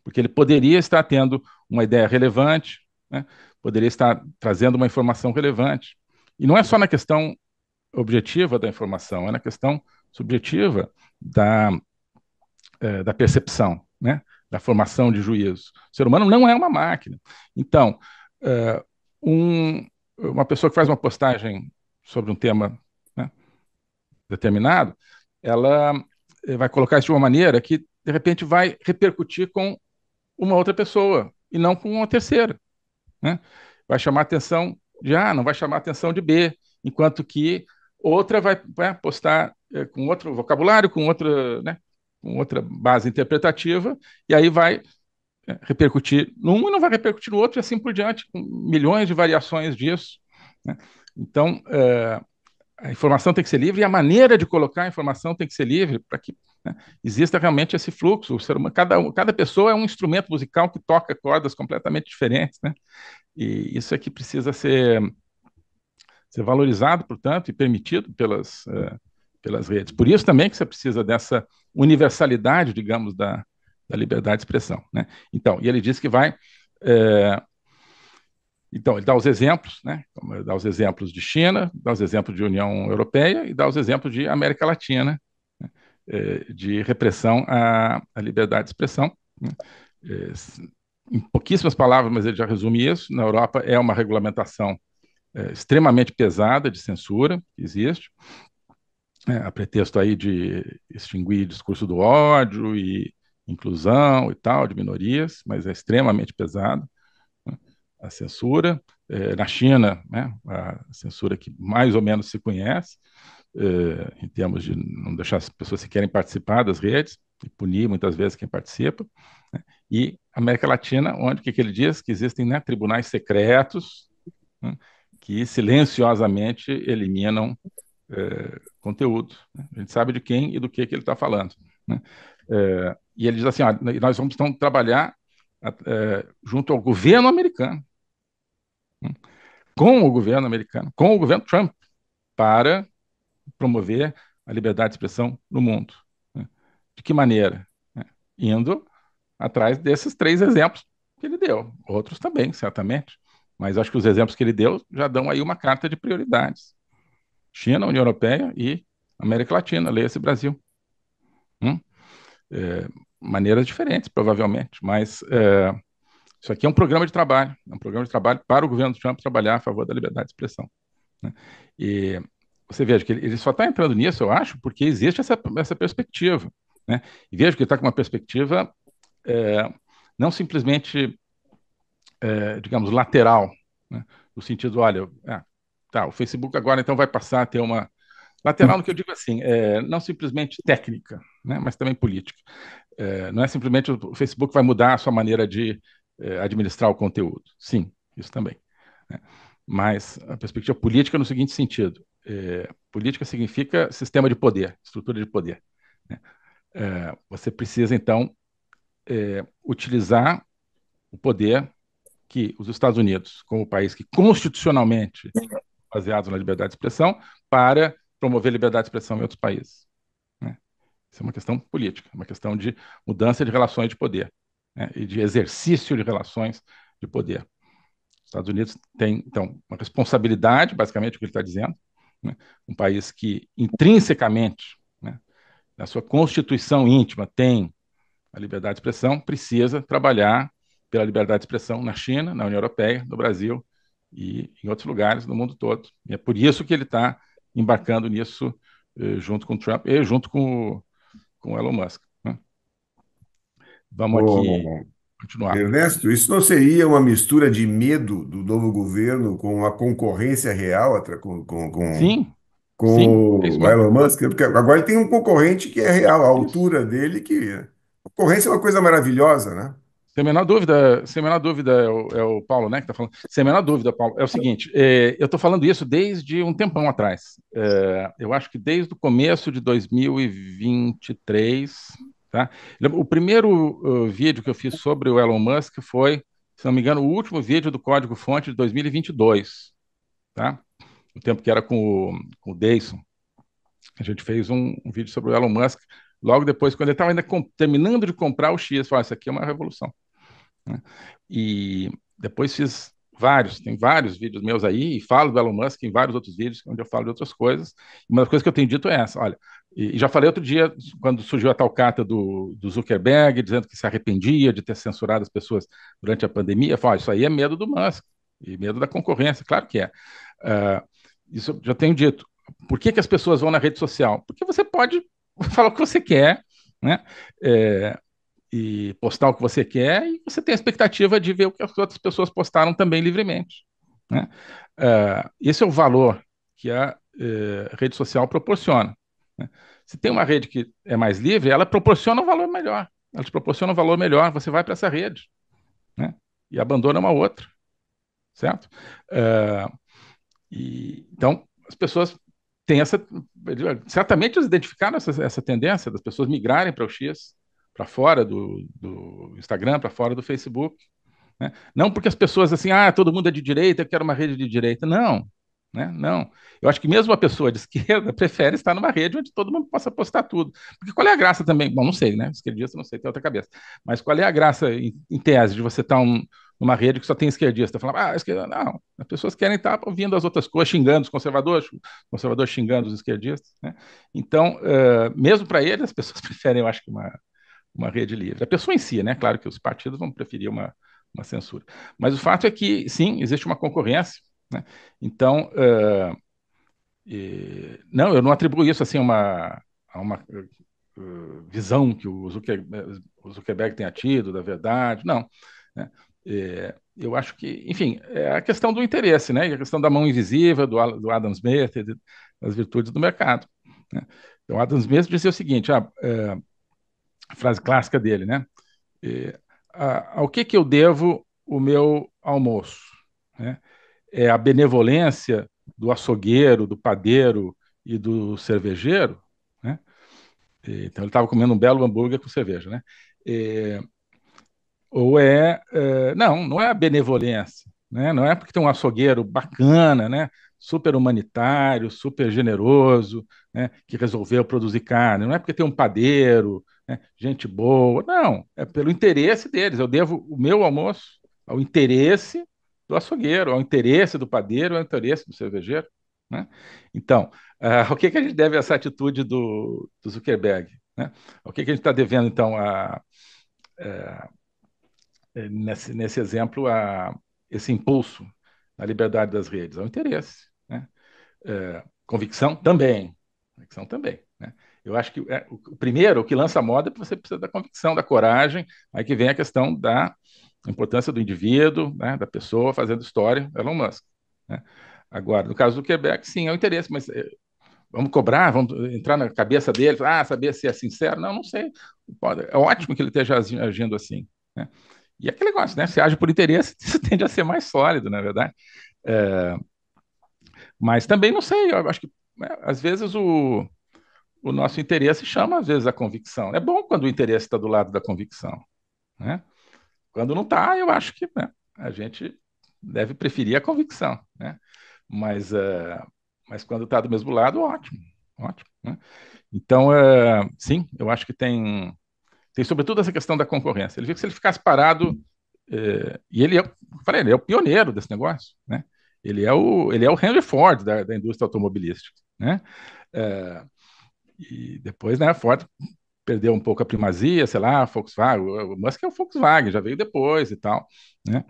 porque ele poderia estar tendo uma ideia relevante, né? Poderia estar trazendo uma informação relevante. E não é só na questão objetiva da informação, é na questão subjetiva da percepção, né? Da formação de juízo. O ser humano não é uma máquina. Então, uma pessoa que faz uma postagem sobre um tema, né, determinado, ela vai colocar isso de uma maneira que, de repente, vai repercutir com uma outra pessoa e não com uma terceira, né? Vai chamar a atenção de A, não vai chamar a atenção de B, enquanto que outra vai postar com outro vocabulário, né, com outra base interpretativa, e aí vai repercutir num e não vai repercutir no outro, e assim por diante, com milhões de variações disso, né? Então, a informação tem que ser livre e a maneira de colocar a informação tem que ser livre para que, né, exista realmente esse fluxo. O ser humano, cada pessoa é um instrumento musical que toca cordas completamente diferentes, né? E isso aqui precisa ser valorizado, portanto, e permitido pelas redes. Por isso também que você precisa dessa universalidade, digamos, da liberdade de expressão, né? Então, e ele diz que vai... Então, ele dá os exemplos, né? Ele dá os exemplos de China, dá os exemplos de União Europeia e dá os exemplos de América Latina, né? De repressão à liberdade de expressão, né? Em pouquíssimas palavras, mas ele já resume isso. Na Europa é uma regulamentação extremamente pesada de censura que existe, a pretexto aí de extinguir discurso do ódio e inclusão e tal, de minorias, mas é extremamente pesado, né, a censura. Na China, né, a censura que mais ou menos se conhece, em termos de não deixar as pessoas que querem participar das redes, e punir muitas vezes quem participa, né, e América Latina, onde que ele diz que existem, né, tribunais secretos, né, que silenciosamente eliminam conteúdo, né? A gente sabe de quem e do que ele está falando, né? E ele diz assim, ó, nós vamos então trabalhar junto ao governo americano, né, com o governo americano, com o governo Trump, para promover a liberdade de expressão no mundo, né? De que maneira? Né? Indo atrás desses 3 exemplos que ele deu, outros também, certamente, mas acho que os exemplos que ele deu já dão aí uma carta de prioridades. China, União Europeia e América Latina, leia-se Brasil. Hum? Maneiras diferentes, provavelmente, mas isso aqui é um programa de trabalho, é um programa de trabalho para o governo Trump trabalhar a favor da liberdade de expressão, né? E você veja que ele só está entrando nisso, eu acho, porque existe essa perspectiva, né? E veja que ele está com uma perspectiva não simplesmente, digamos, lateral, né? No sentido, olha, tá, o Facebook agora então vai passar a ter uma lateral no que eu digo assim, não simplesmente técnica, né, mas também política. Não é simplesmente o Facebook vai mudar a sua maneira de administrar o conteúdo. Sim, isso também, né? Mas a perspectiva política no seguinte sentido: política significa sistema de poder, estrutura de poder, né? Você precisa, então, utilizar o poder que os Estados Unidos, como país que constitucionalmente baseado na liberdade de expressão, para promover liberdade de expressão em outros países, né? Isso é uma questão política, uma questão de mudança de relações de poder, né, e de exercício de relações de poder. Os Estados Unidos têm, então, uma responsabilidade, basicamente, o que ele está dizendo, né, um país que intrinsecamente, né, na sua constituição íntima, tem a liberdade de expressão, precisa trabalhar pela liberdade de expressão na China, na União Europeia, no Brasil e em outros lugares no mundo todo. E é por isso que ele está embarcando nisso junto com o Trump e junto com o Elon Musk, né? Vamos aqui Ô, continuar. Ernesto, isso não seria uma mistura de medo do novo governo com a concorrência real Sim, sim, é com isso o mesmo. Elon Musk? Porque agora ele tem um concorrente que é real, a Isso. altura dele, que concorrência é uma coisa maravilhosa, né? Sem a menor dúvida é o Paulo, né, que está falando. Sem a menor dúvida, Paulo. É o seguinte, eu estou falando isso desde um tempão atrás. Eu acho que desde o começo de 2023, tá? O primeiro vídeo que eu fiz sobre o Elon Musk foi, se não me engano, o último vídeo do Código-Fonte de 2022, tá? O tempo que era com o Deison. A gente fez um vídeo sobre o Elon Musk logo depois, quando ele estava ainda terminando de comprar o X. Falei, isso aqui é uma revolução, né? E depois fiz tem vários vídeos meus aí, e falo do Elon Musk em vários outros vídeos, onde eu falo de outras coisas. Uma das coisas que eu tenho dito é essa, olha, e já falei outro dia, quando surgiu a tal carta do Zuckerberg, dizendo que se arrependia de ter censurado as pessoas durante a pandemia, eu falo, isso aí é medo do Musk, e medo da concorrência, claro que é. Isso eu já tenho dito. Por que as pessoas vão na rede social? Porque você pode falar o que você quer, né? E postar o que você quer, e você tem a expectativa de ver o que as outras pessoas postaram também livremente, né? Esse é o valor que a rede social proporciona, né? Se tem uma rede que é mais livre, ela proporciona um valor melhor. Ela te proporciona um valor melhor, você vai para essa rede, né? E abandona uma outra, certo? Então, as pessoas tem essa. Certamente eles identificaram essa tendência das pessoas migrarem para o X, para fora do Instagram, para fora do Facebook. Né? Não porque as pessoas assim, todo mundo é de direita, eu quero uma rede de direita. Não, né? Não. Eu acho que mesmo a pessoa de esquerda prefere estar numa rede onde todo mundo possa postar tudo. Porque qual é a graça também? Bom, não sei, né? Esquerdista, não sei, tem outra cabeça. Mas qual é a graça, em tese, de você estar numa rede que só tem esquerdista? Falando, esquerda, não. As pessoas querem estar ouvindo as outras coisas, xingando os conservadores xingando os esquerdistas. Né? Então, mesmo para eles, as pessoas preferem, eu acho que uma rede livre. A pessoa em si, né? Claro que os partidos vão preferir uma censura. Mas o fato é que, sim, existe uma concorrência. Né? Então, não, eu não atribuo isso assim a uma visão que o Zuckerberg tenha tido da verdade, não. Né? Eu acho que, enfim, é a questão do interesse, né? E a questão da mão invisível do Adam Smith, das virtudes do mercado. Né? Então, Adam Smith dizia o seguinte, a frase clássica dele, né? Ao que eu devo o meu almoço? Né? É a benevolência do açougueiro, do padeiro e do cervejeiro, né? Então ele estava comendo um belo hambúrguer com cerveja, né? É, ou não é a benevolência, né? Não é porque tem um açougueiro bacana, né? Super humanitário, super generoso, né? Que resolveu produzir carne. Não é porque tem um padeiro, né? Gente boa. Não, é pelo interesse deles. Eu devo o meu almoço ao interesse do açougueiro, ao interesse do padeiro, ao interesse do cervejeiro, né? Então, o que a gente deve a essa atitude do Zuckerberg, né? O que a gente está devendo, então, nesse exemplo, esse impulso na liberdade das redes, ao interesse, né? Convicção também. Convicção também, né? Eu acho que o primeiro, o que lança a moda, é que você precisa da convicção, da coragem, aí que vem a questão da importância do indivíduo, né, da pessoa fazendo história, Elon Musk. Né? Agora, no caso do Quebec, sim, é o interesse, mas vamos cobrar, vamos entrar na cabeça dele, saber se é sincero? Não, não sei. É ótimo que ele esteja agindo assim. Né? E aquele negócio, né? Se age por interesse, isso tende a ser mais sólido, na verdade. É, mas também não sei, eu acho que às vezes o nosso interesse chama, às vezes, a convicção. É bom quando o interesse está do lado da convicção. Né? Quando não está, eu acho que, né, a gente deve preferir a convicção. Né? Mas, mas quando está do mesmo lado, ótimo. Ótimo. Né? Então, sim, eu acho que tem sobretudo essa questão da concorrência. Ele viu que se ele ficasse parado, e ele é o pioneiro desse negócio, né? Ele é o Henry Ford da indústria automobilística, né? É, e depois, né, a Ford perdeu um pouco a primazia, sei lá, a Volkswagen, o Musk é o Volkswagen, já veio depois e tal, né?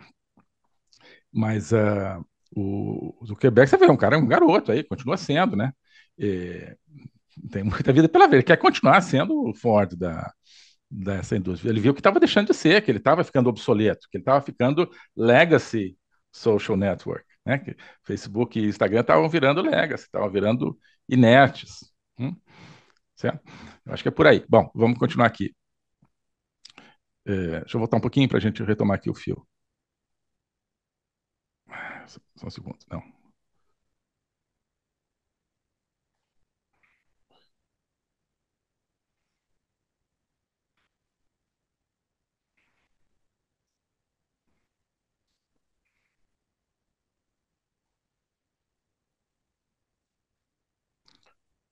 Mas o Zuckerberg, você vê, é um garoto aí, continua sendo, né? E tem muita vida pela vida, ele quer continuar sendo o Ford dessa indústria. Ele viu que estava deixando de ser, que ele estava ficando obsoleto, que ele estava ficando legacy social network, né? Que Facebook e Instagram estavam virando legacy, estavam virando inertes. Certo? Eu acho que é por aí. Bom, vamos continuar aqui. Deixa eu voltar um pouquinho para a gente retomar aqui o fio. Só um segundo. Não.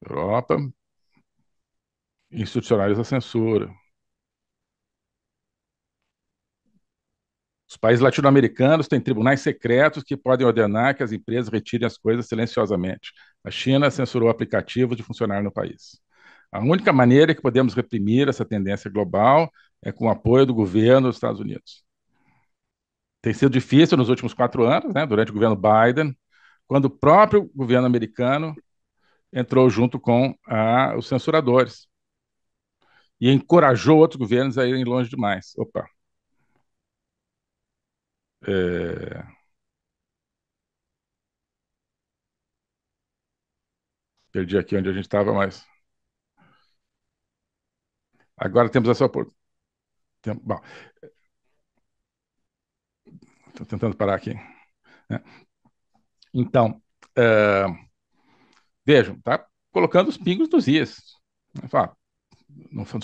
Europa institucionaliza a censura. Os países latino-americanos têm tribunais secretos que podem ordenar que as empresas retirem as coisas silenciosamente. A China censurou aplicativos de funcionar no país. A única maneira que podemos reprimir essa tendência global é com o apoio do governo dos Estados Unidos. Tem sido difícil nos últimos 4 anos, né, durante o governo Biden, quando o próprio governo americano entrou junto com os censuradores e encorajou outros governos a irem longe demais. Opa. Perdi aqui onde a gente estava, mas agora temos essa oportunidade. Bom, estou tentando parar aqui. Né? Então, vejam, está colocando os pingos nos is. Só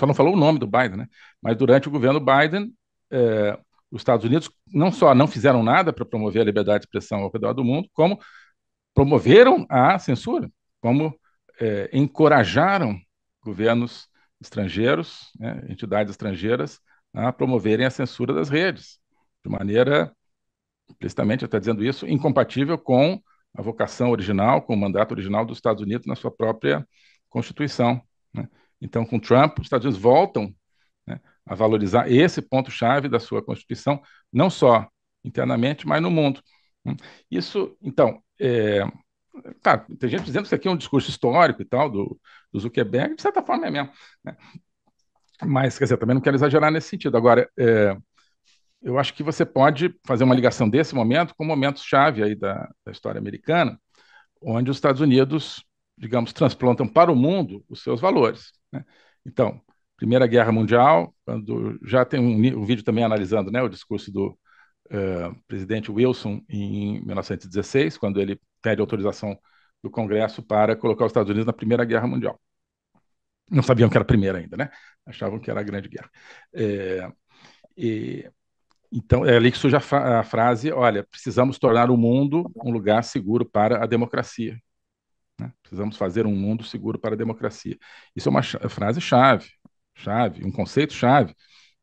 não falou o nome do Biden, né? Mas durante o governo Biden, os Estados Unidos não só não fizeram nada para promover a liberdade de expressão ao redor do mundo, como promoveram a censura, como encorajaram governos estrangeiros, né, entidades estrangeiras, a promoverem a censura das redes, de maneira, implicitamente, está dizendo isso, incompatível com a vocação original, com o mandato original dos Estados Unidos na sua própria Constituição, né? Então, com Trump, os Estados Unidos voltam, né, a valorizar esse ponto-chave da sua Constituição, não só internamente, mas no mundo. Isso, então, tá, tem gente dizendo que isso aqui é um discurso histórico e tal, do Zuckerberg, de certa forma é mesmo, né? Mas, quer dizer, também não quero exagerar nesse sentido. Agora, eu acho que você pode fazer uma ligação desse momento com momentos-chave aí da história americana, onde os Estados Unidos, digamos, transplantam para o mundo os seus valores, né? Então, Primeira Guerra Mundial, quando já tem um vídeo também analisando, né, o discurso do presidente Wilson em 1916, quando ele pede autorização do Congresso para colocar os Estados Unidos na Primeira Guerra Mundial. Não sabiam que era a primeira ainda, né? Achavam que era a Grande Guerra. Então, é ali que surge a frase, olha, precisamos tornar o mundo um lugar seguro para a democracia, né? Precisamos fazer um mundo seguro para a democracia. Isso é uma frase chave, um conceito chave,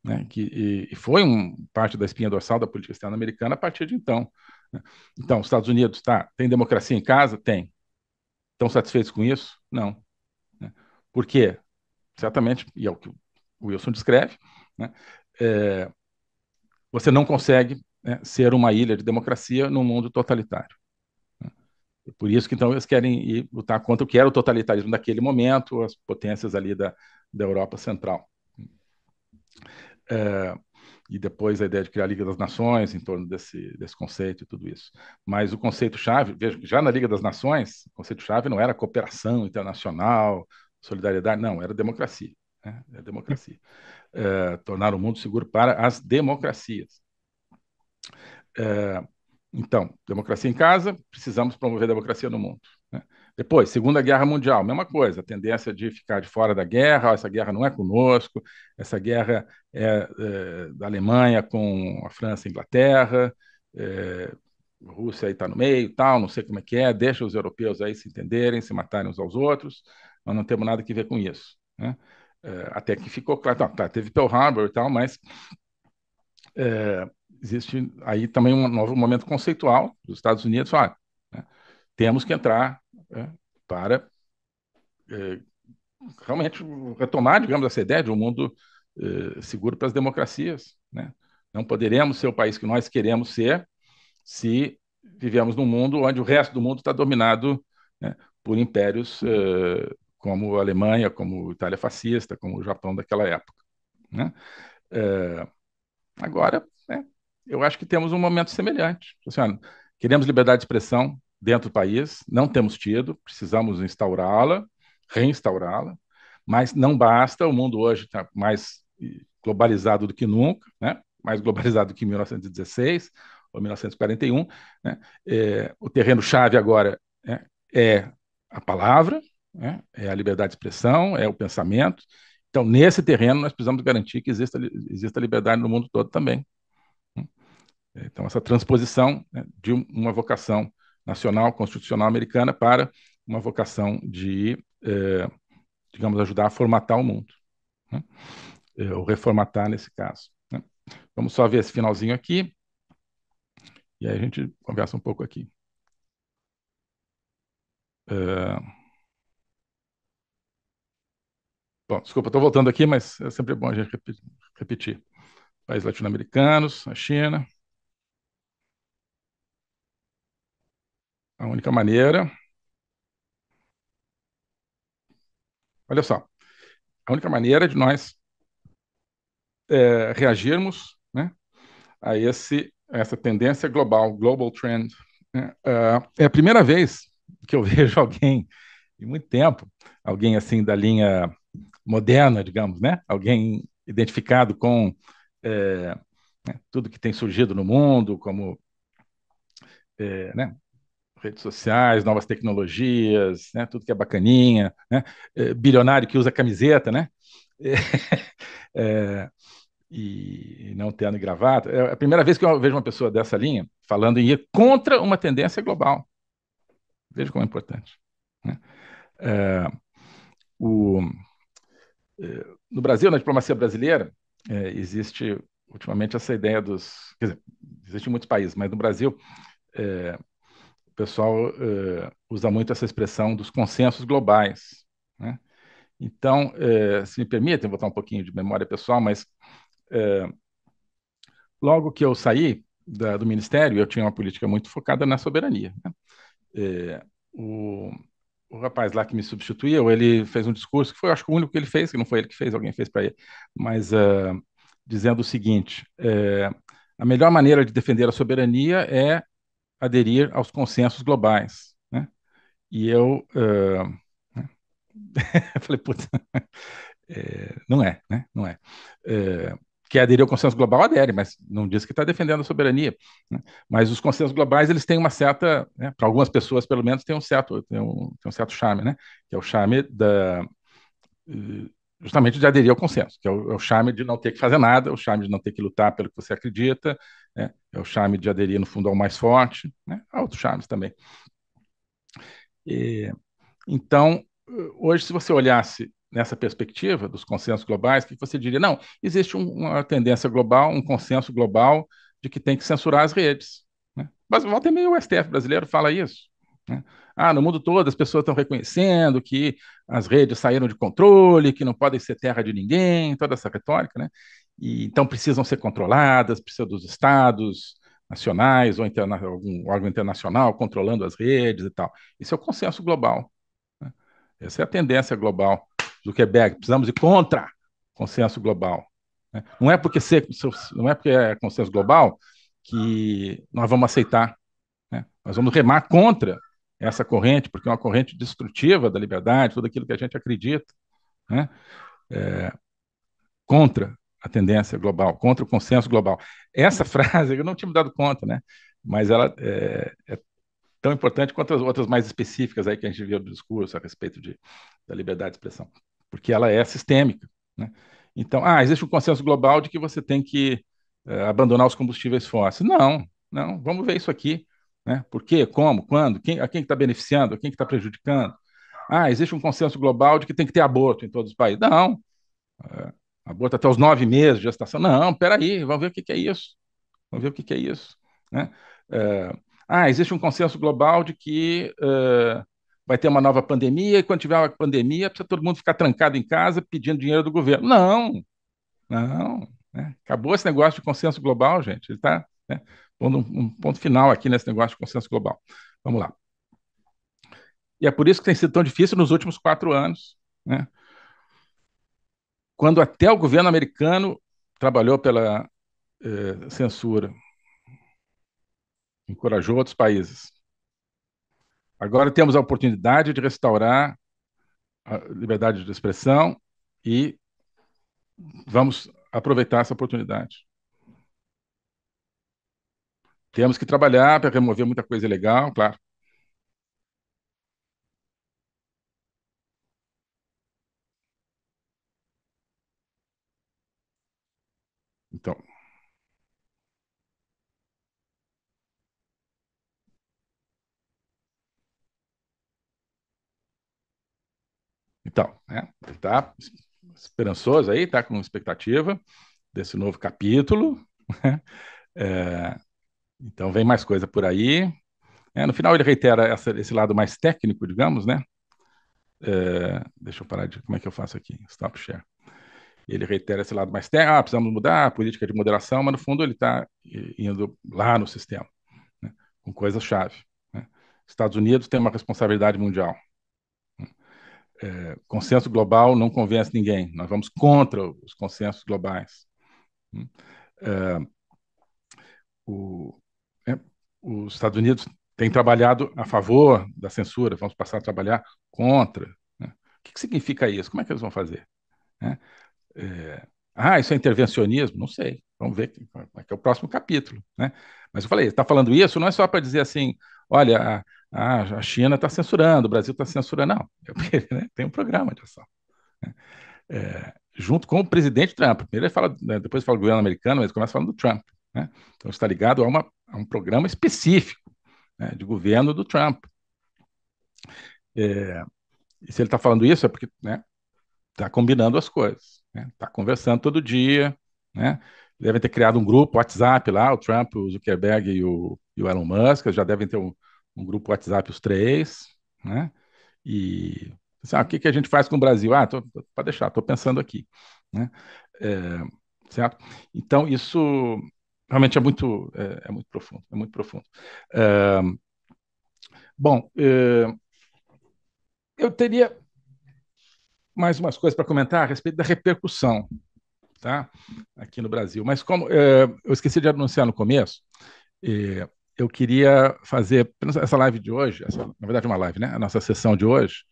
né, e foi parte da espinha dorsal da política externa americana a partir de então, né? Então, os Estados Unidos, tem democracia em casa? Tem. Estão satisfeitos com isso? Não, né? Por quê? Certamente, e é o que o Wilson descreve, né, você não consegue, né, ser uma ilha de democracia num mundo totalitário, né? E por isso que então eles querem lutar contra o que era o totalitarismo daquele momento, as potências ali da Europa Central. E depois a ideia de criar a Liga das Nações em torno desse conceito e tudo isso. Mas o conceito-chave, veja, já na Liga das Nações, o conceito-chave não era cooperação internacional, solidariedade, não, era democracia, né? É democracia. Tornar o mundo seguro para as democracias. Então, democracia em casa, precisamos promover a democracia no mundo, né? Depois, Segunda Guerra Mundial, mesma coisa, a tendência de ficar de fora da guerra, essa guerra não é conosco, essa guerra é da Alemanha com a França e a Inglaterra, a Rússia aí está no meio, tal, não sei como é que é, deixa os europeus aí se entenderem, se matarem uns aos outros, nós não temos nada que ver com isso, né? Até que ficou claro, tá, teve Pearl Harbor e tal, mas existe aí também um novo momento conceitual dos Estados Unidos, né, temos que entrar, né, para realmente retomar, digamos, essa ideia de um mundo seguro para as democracias, né? Não poderemos ser o país que nós queremos ser se vivemos num mundo onde o resto do mundo está dominado, né, por impérios como a Alemanha, como a Itália fascista, como o Japão daquela época, né? Agora, né, eu acho que temos um momento semelhante. Assim, queremos liberdade de expressão dentro do país, não temos tido, precisamos instaurá-la, reinstaurá-la, mas não basta, o mundo hoje está mais globalizado do que nunca, né? Mais globalizado do que em 1916 ou 1941, né? O terreno-chave agora, né, é a palavra, né? É a liberdade de expressão, é o pensamento. Então, nesse terreno, nós precisamos garantir que exista liberdade no mundo todo também. Então, essa transposição, né, de uma vocação nacional, constitucional americana para uma vocação de, digamos, ajudar a formatar o mundo, né? Ou reformatar nesse caso, né? Vamos só ver esse finalzinho aqui, e aí a gente conversa um pouco aqui. Bom, desculpa, estou voltando aqui, mas é sempre bom a gente repetir. Países latino-americanos, a China. A única maneira... Olha só, a única maneira de nós reagirmos, né, a essa tendência global, global trend, né? É a primeira vez que eu vejo alguém, em muito tempo, alguém assim da linha moderna, digamos, né? Alguém identificado com né, tudo que tem surgido no mundo, como né, redes sociais, novas tecnologias, né? Tudo que é bacaninha, né? Bilionário que usa camiseta, né? É, e não terno e gravata. É a primeira vez que eu vejo uma pessoa dessa linha falando em ir contra uma tendência global. Veja como é importante, né? É, o, no Brasil, na diplomacia brasileira, existe ultimamente essa ideia dos... Quer dizer, existe em muitos países, mas no Brasil o pessoal usa muito essa expressão dos consensos globais, né? Então, se me permitem, vou botar um pouquinho de memória pessoal, mas logo que eu saí do Ministério, eu tinha uma política muito focada na soberania, né? É, o, o rapaz lá que me substituiu, ele fez um discurso que foi, acho que o único que ele fez, que não foi ele que fez, alguém fez para ele, mas dizendo o seguinte: a melhor maneira de defender a soberania é aderir aos consensos globais, né? E eu falei, puta, não é, né? Não é. Quer aderir ao consenso global, adere, mas não diz que está defendendo a soberania, né? Mas os consensos globais, eles têm uma certa, né, para algumas pessoas, pelo menos, tem um certo charme, né? Que é o charme justamente de aderir ao consenso, que é o charme de não ter que fazer nada, o charme de não ter que lutar pelo que você acredita, né? É o charme de aderir, no fundo, ao mais forte, né? Há outros charmes também. E, então, hoje, se você olhasse nessa perspectiva dos consensos globais, o que você diria? Não, existe uma tendência global, um consenso global de que tem que censurar as redes, né? Mas volta e meia o STF brasileiro fala isso, né? Ah, no mundo todo as pessoas estão reconhecendo que as redes saíram de controle, que não podem ser terra de ninguém, toda essa retórica, né? E então precisam ser controladas, precisam dos estados nacionais ou algum órgão internacional controlando as redes e tal. Isso é o consenso global, né? Essa é a tendência global. Zuckerberg, precisamos ir contra consenso global, né? Não é porque é consenso global que nós vamos aceitar, né? Nós vamos remar contra essa corrente, porque é uma corrente destrutiva da liberdade, tudo aquilo que a gente acredita, né? Contra a tendência global, contra o consenso global. Essa frase eu não tinha me dado conta, né? Mas ela é tão importante quanto as outras mais específicas aí que a gente viu do discurso a respeito da liberdade de expressão, porque ela é sistêmica, né? Então, existe um consenso global de que você tem que abandonar os combustíveis fósseis. Não, não, vamos ver isso aqui, né? Por quê, como, quando, a quem está beneficiando, a quem está prejudicando. Existe um consenso global de que tem que ter aborto em todos os países. Não, aborto até os 9 meses de gestação. Não, peraí, vamos ver o que que é isso. Vamos ver o que que é isso, né? Existe um consenso global de que vai ter uma nova pandemia e quando tiver uma pandemia precisa todo mundo ficar trancado em casa pedindo dinheiro do governo. Não, não, né? Acabou esse negócio de consenso global, gente. Ele está, né, pondo um ponto final aqui nesse negócio de consenso global. Vamos lá. E é por isso que tem sido tão difícil nos últimos 4 anos, né? Quando até o governo americano trabalhou pela censura, encorajou outros países. Agora temos a oportunidade de restaurar a liberdade de expressão e vamos aproveitar essa oportunidade. Temos que trabalhar para remover muita coisa ilegal, claro. Então, né, ele está esperançoso aí, está com expectativa desse novo capítulo, né? Então vem mais coisa por aí. No final ele reitera esse lado mais técnico, digamos, né? Deixa eu parar de... Como é que eu faço aqui? Stop share. Ele reitera esse lado mais técnico, precisamos mudar a política de moderação, mas no fundo ele está indo lá no sistema, né, com coisas-chave, né? Estados Unidos tem uma responsabilidade mundial. Consenso global não convence ninguém. Nós vamos contra os consensos globais. É, o, é, os Estados Unidos têm trabalhado a favor da censura, vamos passar a trabalhar contra, né? O que significa isso? Como é que eles vão fazer, né? Isso é intervencionismo? Não sei. Vamos ver como é que é o próximo capítulo, né? Mas eu falei, está falando isso não é só para dizer assim, olha, a China está censurando, o Brasil está censurando. Não, é porque, né, tem um programa de ação. Junto com o presidente Trump. Primeiro ele fala, né, depois fala do governo americano, mas começa falando do Trump. Né? Então está ligado a um programa específico, né, de governo do Trump. E se ele está falando isso é porque, né, está combinando as coisas, né? Está conversando todo dia, né? Devem ter criado um grupo WhatsApp lá, o Trump, o Zuckerberg e o Elon Musk, já devem ter um grupo WhatsApp os três, né? E assim, o que a gente faz com o Brasil? Pode deixar, estou pensando aqui, né? É, certo? Então isso realmente é muito profundo, é muito profundo. É, bom, eu teria mais umas coisas para comentar a respeito da repercussão, tá? Aqui no Brasil. Mas como eu esqueci de anunciar no começo, eu queria fazer essa live de hoje, na verdade uma live, né? A nossa sessão de hoje,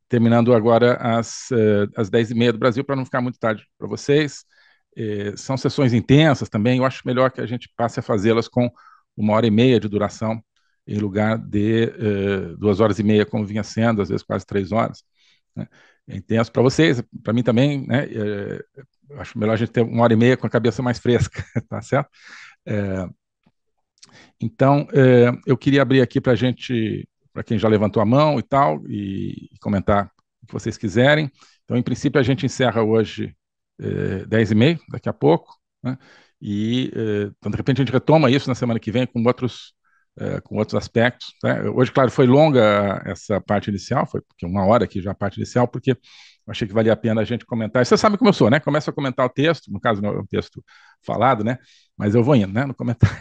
terminando agora às 10h30 do Brasil, para não ficar muito tarde para vocês. São sessões intensas também, eu acho melhor que a gente passe a fazê-las com 1h30 de duração, em lugar de 2h30, como vinha sendo, às vezes quase 3 horas. Né? É intenso para vocês, para mim também, né? Acho melhor a gente ter 1h30 com a cabeça mais fresca, tá certo? Então, eu queria abrir aqui para a gente, para quem já levantou a mão e tal, e comentar o que vocês quiserem. Então, em princípio, a gente encerra hoje 10h30, daqui a pouco, né? Então, de repente, a gente retoma isso na semana que vem com outros aspectos. Né? Hoje, claro, foi longa essa parte inicial, foi porque 1 hora aqui já a parte inicial, porque eu achei que valia a pena a gente comentar. E você sabe como eu sou, né? Começo a comentar o texto, no caso, não é um texto falado, né? Mas eu vou indo, né? No comentário.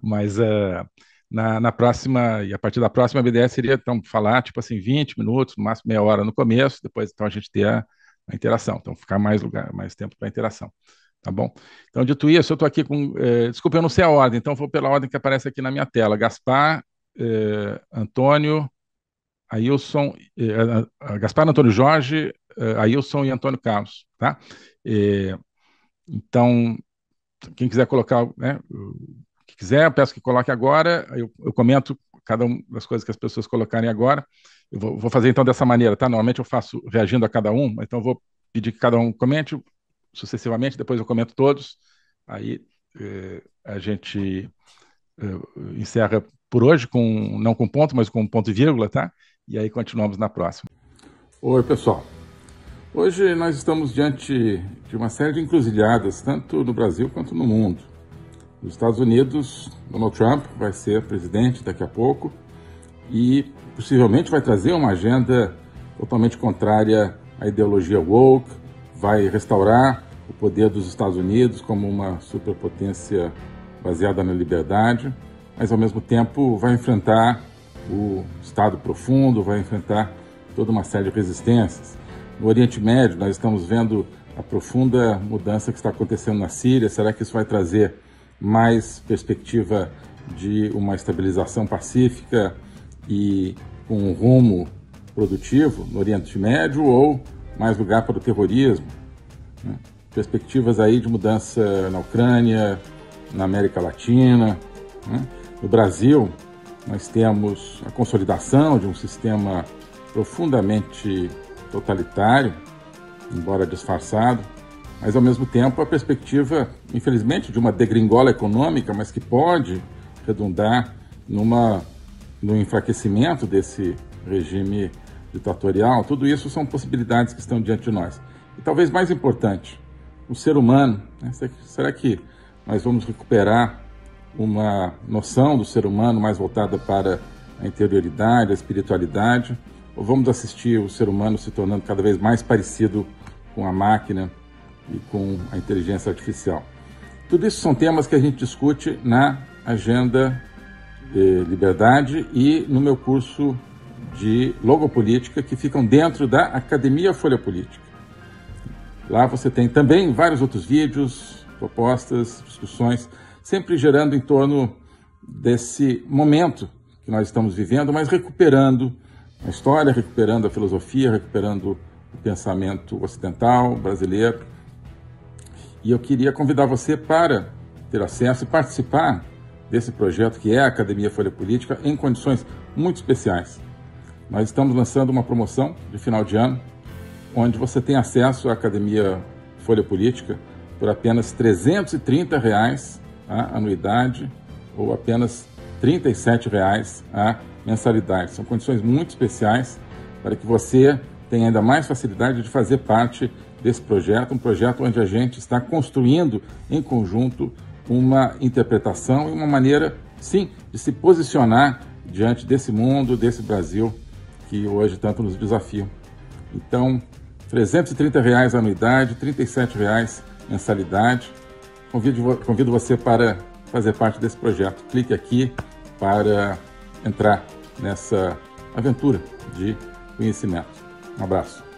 Mas na próxima, e a partir da próxima, a ideia seria então falar, tipo assim, 20 minutos, no máximo meia hora no começo, depois então a gente ter a interação, então ficar mais tempo para interação, tá bom? Então, dito isso, eu estou aqui com, desculpa, eu não sei a ordem, então vou pela ordem que aparece aqui na minha tela, Gaspar, Antônio, Ailson, Gaspar, Antônio Jorge, Ailson e Antônio Carlos, tá? Então, quem quiser colocar, né, que quiser, eu peço que coloque agora, eu comento cada uma das coisas que as pessoas colocarem agora. Eu vou fazer então dessa maneira, tá? Normalmente eu faço reagindo a cada um, então eu vou pedir que cada um comente sucessivamente, depois eu comento todos, aí a gente encerra por hoje, não com ponto, mas com ponto e vírgula, tá? E aí continuamos na próxima. Oi, pessoal. Hoje nós estamos diante de uma série de encruzilhadas, tanto no Brasil quanto no mundo. Nos Estados Unidos, Donald Trump vai ser presidente daqui a pouco e possivelmente vai trazer uma agenda totalmente contrária à ideologia woke, vai restaurar o poder dos Estados Unidos como uma superpotência baseada na liberdade, mas ao mesmo tempo vai enfrentar o Estado profundo, vai enfrentar toda uma série de resistências. No Oriente Médio, nós estamos vendo a profunda mudança que está acontecendo na Síria. Será que isso vai trazer mais perspectiva de uma estabilização pacífica e com um rumo produtivo no Oriente Médio, ou mais lugar para o terrorismo? Né? Perspectivas aí de mudança na Ucrânia, na América Latina. Né? No Brasil, nós temos a consolidação de um sistema profundamente totalitário, embora disfarçado, mas ao mesmo tempo a perspectiva, infelizmente, de uma degringola econômica, mas que pode redundar no enfraquecimento desse regime ditatorial. Tudo isso são possibilidades que estão diante de nós. E talvez mais importante, o ser humano, né? Será que nós vamos recuperar uma noção do ser humano mais voltada para a interioridade, a espiritualidade, ou vamos assistir o ser humano se tornando cada vez mais parecido com a máquina e com a inteligência artificial? Tudo isso são temas que a gente discute na Agenda Liberdade e no meu curso de Logopolítica, que ficam dentro da Academia Folha Política. Lá você tem também vários outros vídeos, propostas, discussões, sempre gerando em torno desse momento que nós estamos vivendo, mas recuperando a história, recuperando a filosofia, recuperando o pensamento ocidental, brasileiro. E eu queria convidar você para ter acesso e participar desse projeto que é a Academia Folha Política em condições muito especiais. Nós estamos lançando uma promoção de final de ano, onde você tem acesso à Academia Folha Política por apenas R$ 330 a anuidade ou apenas R$ 37 a mensalidade. São condições muito especiais para que você tenha ainda mais facilidade de fazer parte desse projeto, um projeto onde a gente está construindo em conjunto uma interpretação e uma maneira, sim, de se posicionar diante desse mundo, desse Brasil que hoje tanto nos desafia. Então, R$ 330 a anuidade, R$ 37 mensalidade. Convido você para fazer parte desse projeto. Clique aqui para entrar nessa aventura de conhecimento. Um abraço.